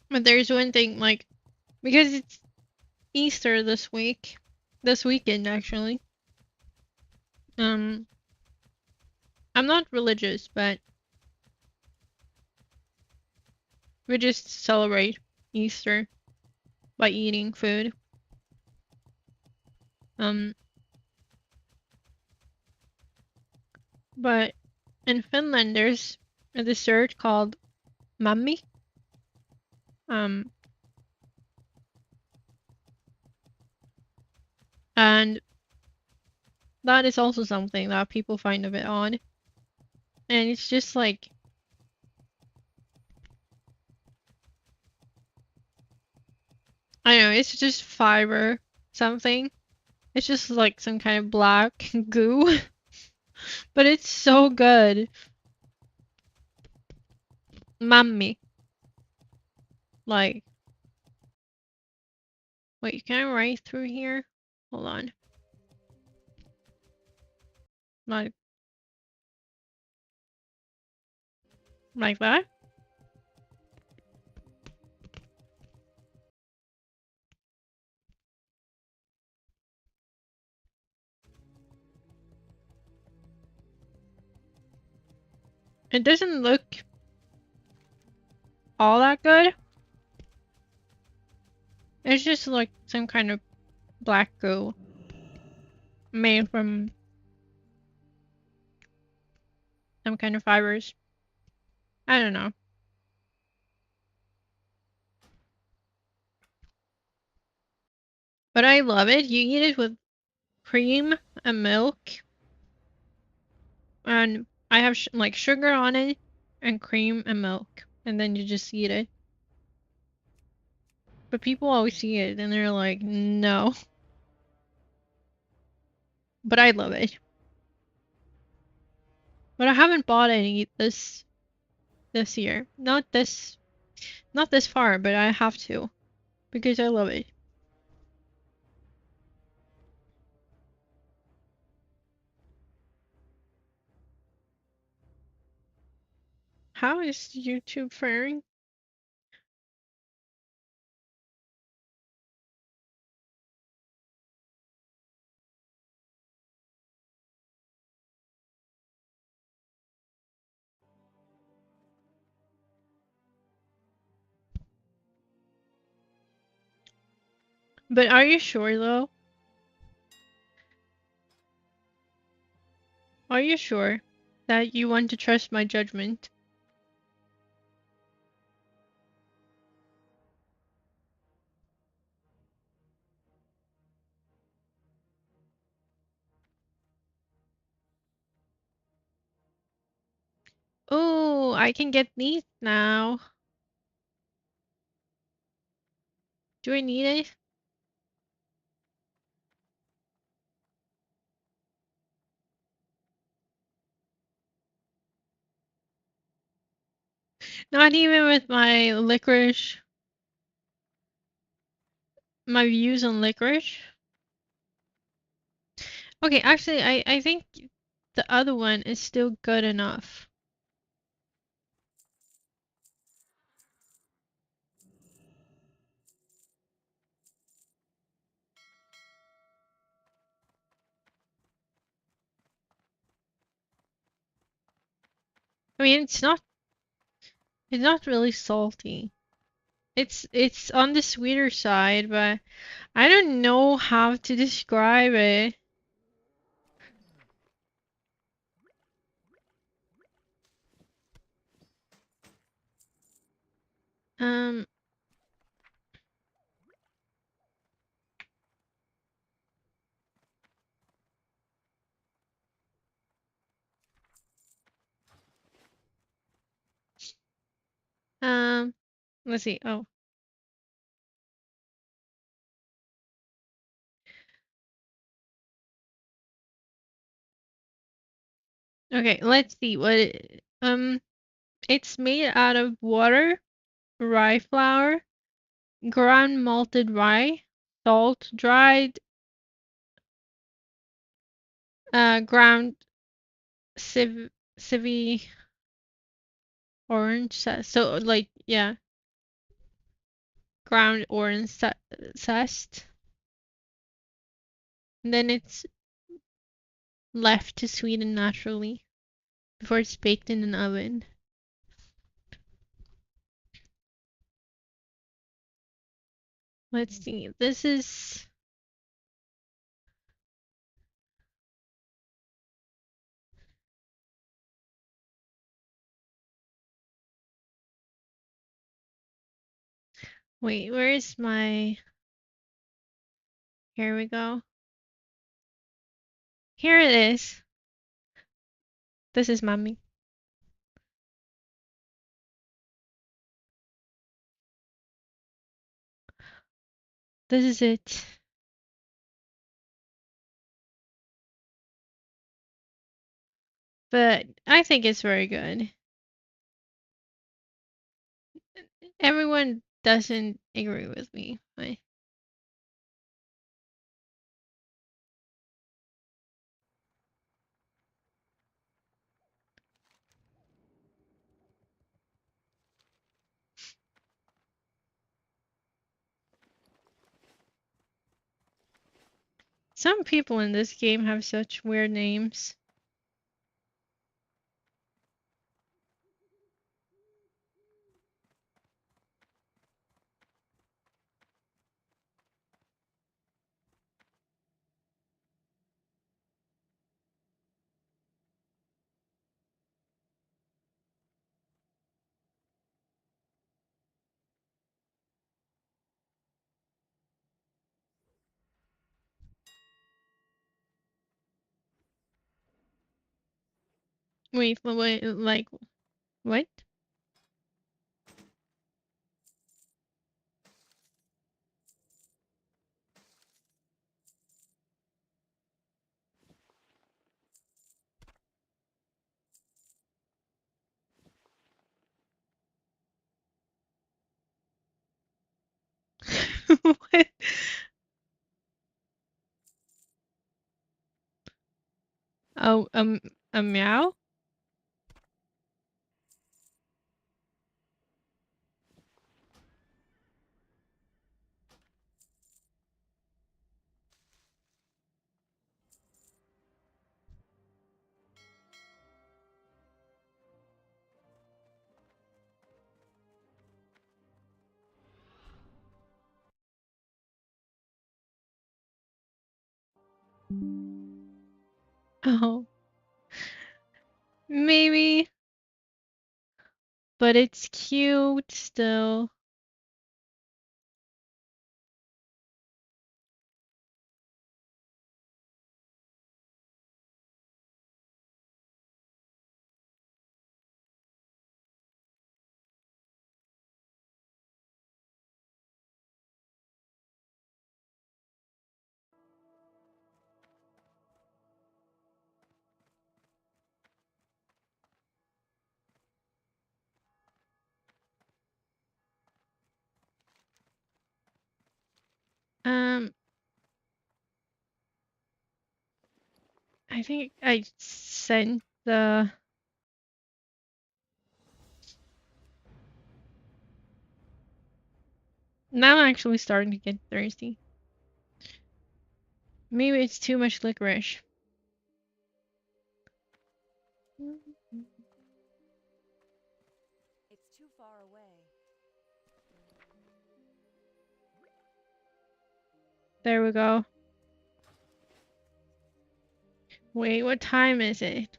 But there's one thing, like, because it's Easter this weekend actually. Um, I'm not religious, but we just celebrate Easter by eating food. Um, but in Finland there's a dessert called mammi. Um, and that is also something that people find a bit odd. And it's just like, I don't know, it's just fiber something. It's just like some kind of black goo, but it's so good. Mammi. Like, wait, can I write through here? Hold on. Like, like that? It doesn't look all that good. It's just like some kind of black goo made from some kind of fibers. I don't know. But I love it. You eat it with cream and milk. And I have like sugar on it and cream and milk. And then you just eat it. But people always see it and they're like, no. But I love it. But I haven't bought any this year. Not this far, but I have to because I love it. How is YouTube faring? But are you sure though? Are you sure that you want to trust my judgment? Oh, I can get these now. Do I need it? Not even with my licorice, my views on licorice. Okay, actually, I think the other one is still good enough. I mean, it's not really salty. It's on the sweeter side, but I don't know how to describe it. Um, Let's see. Oh. Okay, let's see what it's made out of water, rye flour, ground malted rye, salt, dried ground civi orange so like yeah, ground orange zest. And then it's left to sweeten naturally before it's baked in an oven. Let's see. This is wait, where is my here we go. Here it is. This is mommy. This is it. But I think it's very good. Everyone doesn't agree with me. Some people in this game have such weird names. Wait, like what? What? Oh, a meow? Oh, maybe, but it's cute still. Um, I think I sent the. Now I'm actually starting to get thirsty. Maybe it's too much licorice. It's too far away. There we go. Wait, what time is it?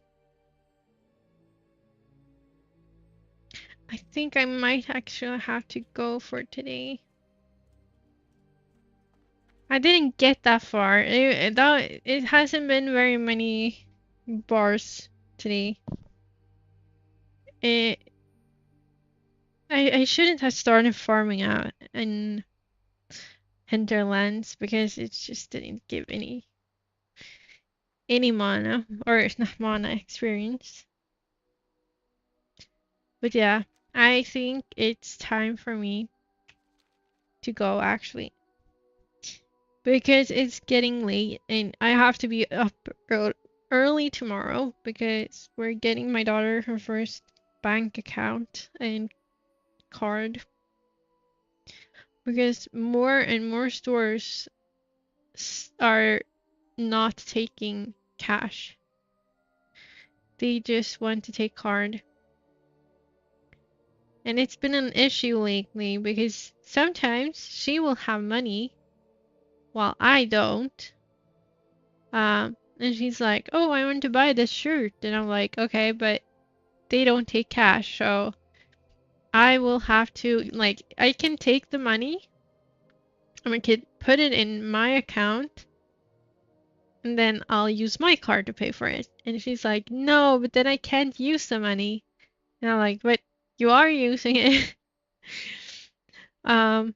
I think I might actually have to go for today. I didn't get that far. It hasn't been very many bars today. It I shouldn't have started farming out in hinterlands because it just didn't give any mana or not mana experience. But yeah, I think it's time for me to go actually because it's getting late and I have to be up early tomorrow because we're getting my daughter her first bank account and card because more and more stores are not taking cash. They just want to take card. And it's been an issue lately because sometimes she will have money while I don't. And she's like, "Oh, I want to buy this shirt." And I'm like, "Okay, but they don't take cash, so I will have to like I can take the money and I could put it in my account and then I'll use my card to pay for it." And she's like, "No, but then I can't use the money." And I'm like, "But you are using it." um,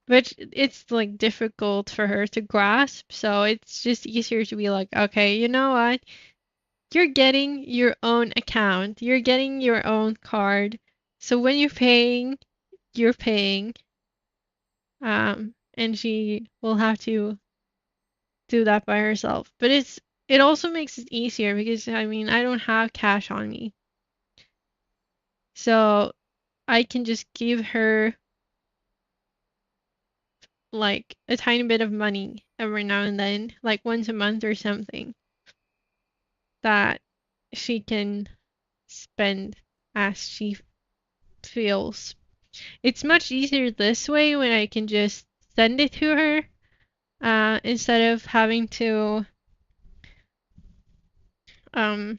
but it's like difficult for her to grasp, so it's just easier to be like, "Okay, you know what? You're getting your own account. You're getting your own card. So when you're paying, you're paying." And she will have to do that by herself. But it also makes it easier because I mean I don't have cash on me. So I can just give her like a tiny bit of money every now and then, like once a month or something, that she can spend as she feels. It's much easier this way when I can just send it to her instead of having to um,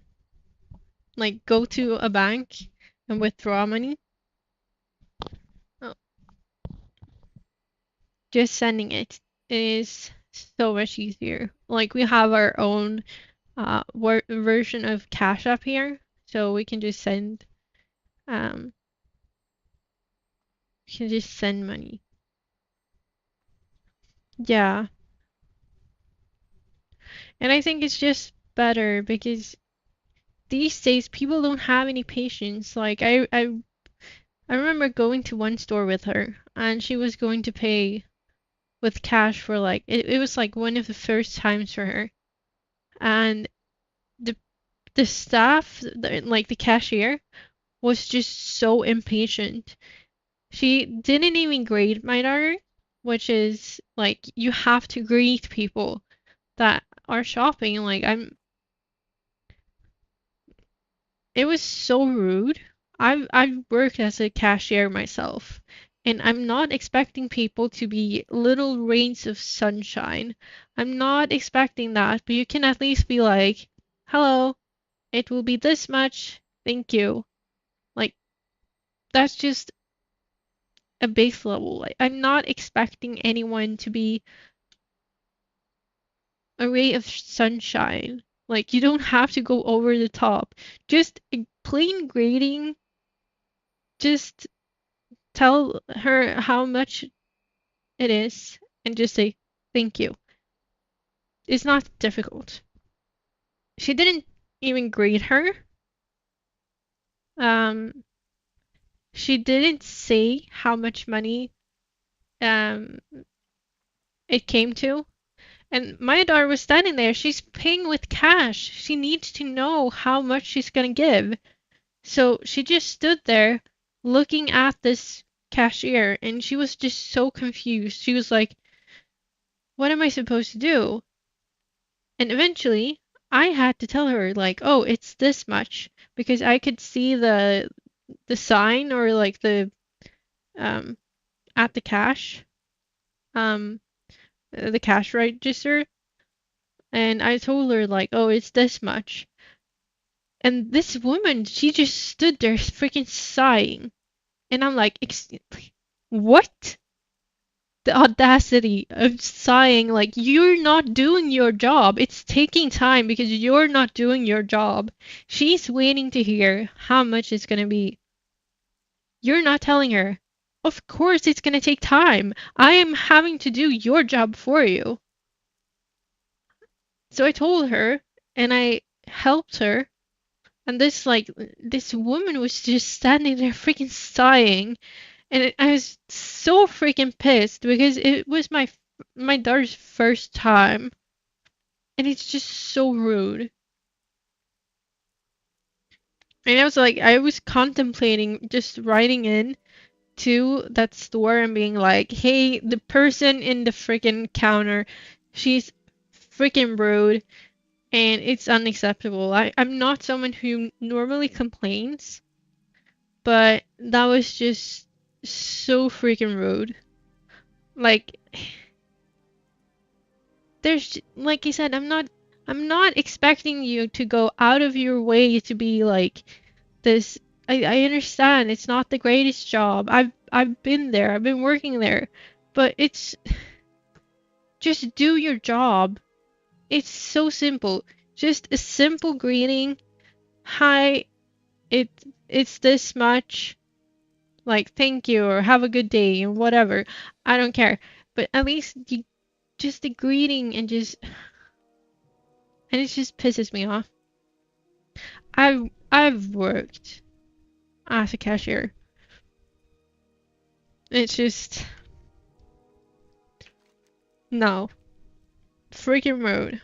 like go to a bank and withdraw money. Oh, just sending it is so much easier. Like we have our own version of Cash App here, so we can just send um, we can just send money. Yeah, and I think it's just better because these days people don't have any patience. Like I remember going to one store with her and she was going to pay with cash for like it was like one of the first times for her. And the the staff, like the cashier, was just so impatient. She didn't even greet my daughter, which is like you have to greet people that are shopping. Like it was so rude. I've worked as a cashier myself, and I'm not expecting people to be little rays of sunshine. I'm not expecting that, but you can at least be like, "Hello, it will be this much. Thank you." Like that's just a base level. Like I'm not expecting anyone to be a ray of sunshine. Like you don't have to go over the top. Just a plain greeting. Just tell her how much it is and just say thank you. It's not difficult. She didn't even greet her. Um, she didn't say how much money um it came to. And my daughter was standing there. She's paying with cash. She needs to know how much she's gonna give. So she just stood there looking at this cashier and she was just so confused. She was like, "What am I supposed to do?" And eventually, I had to tell her like, "Oh, it's this much," because I could see the sign or like the um at the um the cash register, and I told her like, "Oh, it's this much." And this woman, she just stood there freaking sighing, and I'm like, "What?" The audacity of sighing like you're not doing your job. It's taking time because you're not doing your job. She's waiting to hear how much it's gonna be. You're not telling her. Of course it's gonna take time. I am having to do your job for you. So I told her and I helped her. And this woman was just standing there freaking sighing. And I was so freaking pissed because it was my daughter's first time. And it's just so rude. And I was contemplating just writing in to that store and being like, hey, the person in the freaking counter, she's freaking rude and it's unacceptable. I'm not someone who normally complains, but that was just so freaking rude. Like, there's, like I said, I'm not expecting you to go out of your way to be like this. I understand it's not the greatest job. I've been there. I've been working there. But it's just do your job. It's so simple. Just a simple greeting. Hi, it it's this much. Like thank you or have a good day and whatever. I don't care. But at least you just a greeting and it just pisses me off. I've worked as a cashier. It's just no. Freaking rude.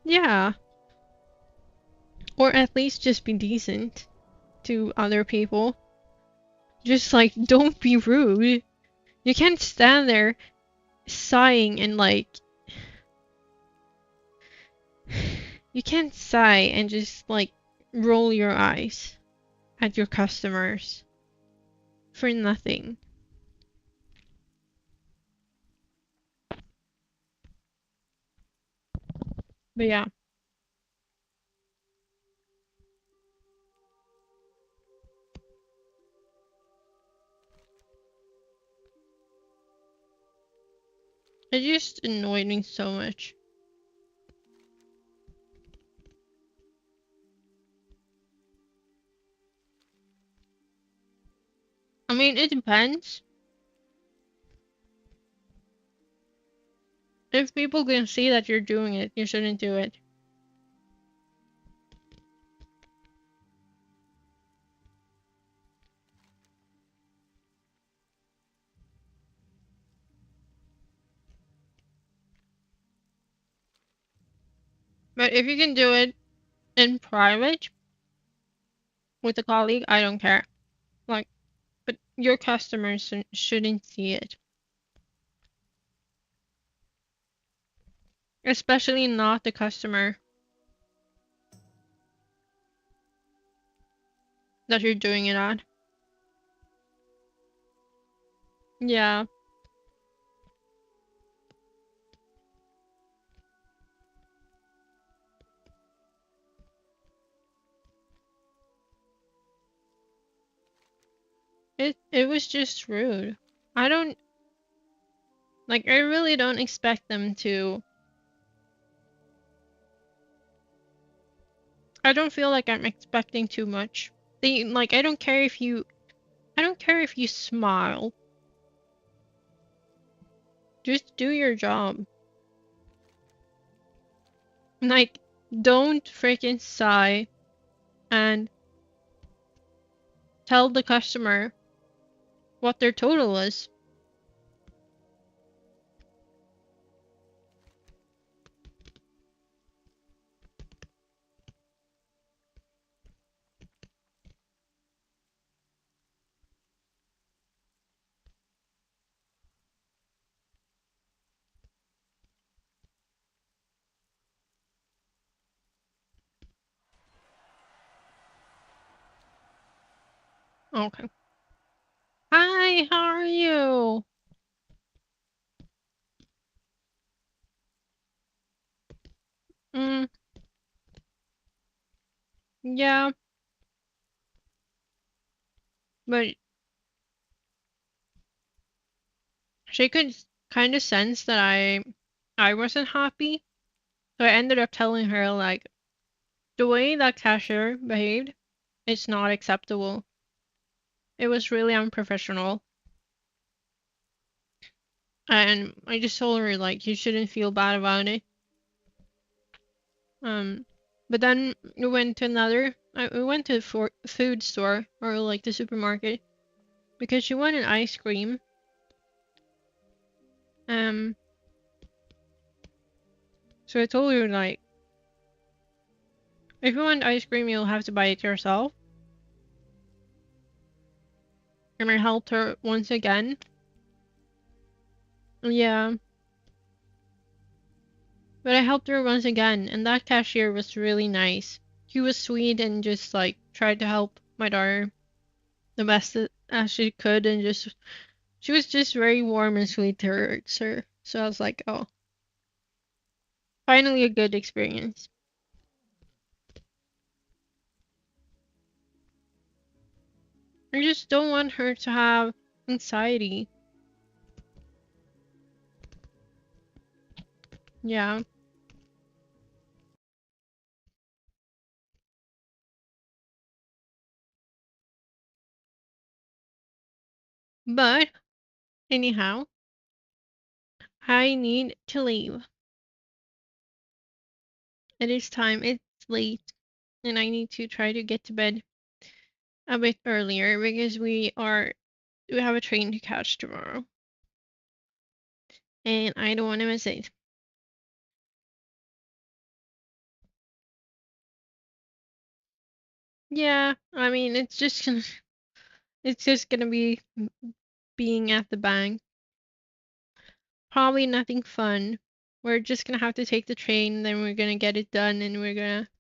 Yeah. Or at least just be decent to other people. Just like don't be rude. You can't stand there sighing and you can't sigh and just like roll your eyes at your customers for nothing. But yeah, it just annoyed me so much. I mean, it depends. If people can see that you're doing it, you shouldn't do it. But if you can do it in private with a colleague, I don't care. Like, but your customers shouldn't see it. Especially not the customer that you're doing it on. Yeah, it was just rude. I don't like I really don't expect them to. I don't feel like I'm expecting too much. They like I don't care if you smile. Just do your job. Like don't freaking sigh and tell the customer what their total is. Okay. Hi, how are you? Mm, yeah, but She could kind of sense that I wasn't happy. So I ended up telling her like the way that cashier behaved, it's not acceptable. It was really unprofessional. And I just told her like you shouldn't feel bad about it. Um, but then we went to the food store or like the supermarket because she wanted ice cream. Um, so I told her like if you want ice cream, you'll have to buy it yourself. And I helped her once again. Yeah, but I helped her once again, and that cashier was really nice. He was sweet and just like tried to help my daughter the best as she could, and just she was just very warm and sweet towards her. So I was like, oh, finally a good experience. I just don't want her to have anxiety. Yeah, but anyhow, I need to leave. It is time. It's late, and I need to try to get to bed a bit earlier because we have a train to catch tomorrow, and I don't want to miss it. Yeah, I mean it's just gonna be being at the bank. Probably nothing fun. We're just gonna have to take the train, then we're gonna get it done, and we're gonna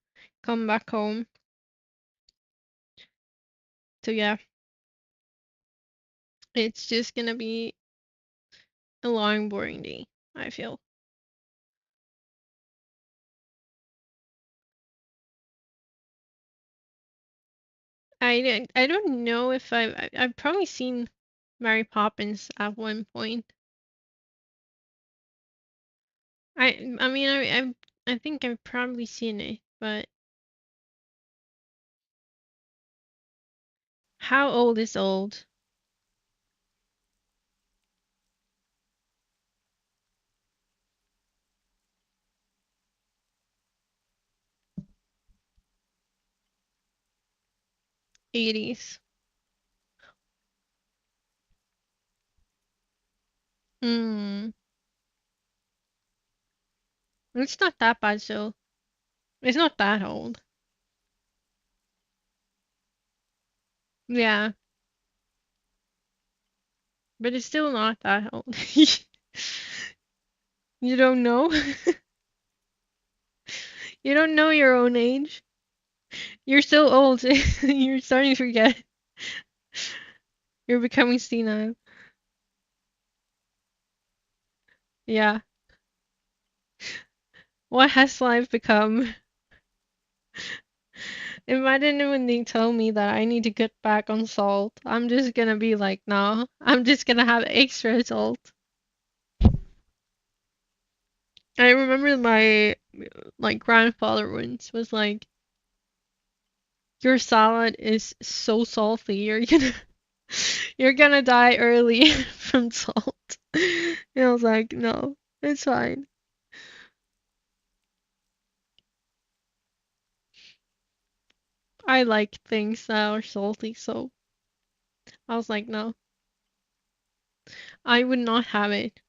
come back home. So yeah, it's just gonna be a long, boring day, I feel. I don't know if I've probably seen Mary Poppins at one point. I mean I think I've probably seen it, but how old is old? 80s. Hmm. It's not that bad, so it's not that old. Yeah, but it's still not that old. You don't know? You don't know your own age. You're so old. You're starting to forget. You're becoming senile. Yeah. What has life become? Imagine when they tell me that I need to cut back on salt. I'm just gonna be like, no, I'm just gonna have extra salt. I remember my like grandfather once was like, your salad is so salty. You're gonna die early from salt. And I was like, no, it's fine. I like things that are salty, so I was like, no, I would not have it.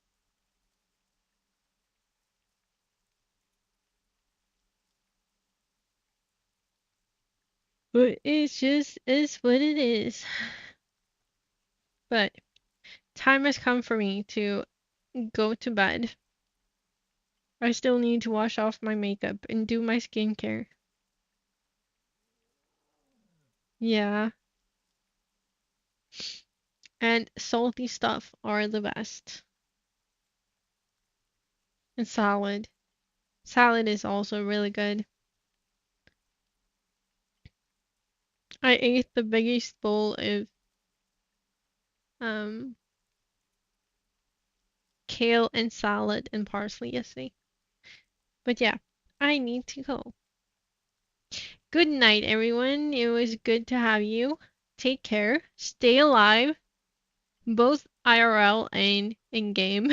But it just is what it is. But time has come for me to go to bed. I still need to wash off my makeup and do my skincare. Yeah, and salty stuff are the best. And salad. Salad is also really good. I ate the biggest bowl of um kale and salad and parsley yesterday. But yeah, I need to go. Good night, everyone. It was good to have you. Take care. Stay alive, both IRL and in game.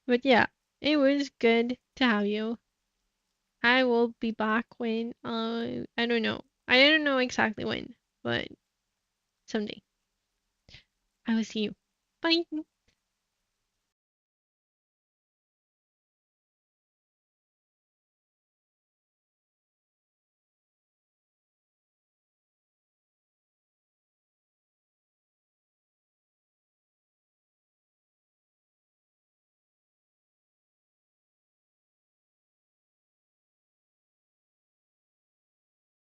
But yeah, it was good to have you. I will be back when I don't know. I don't know exactly when, but someday. I will see you. Bye.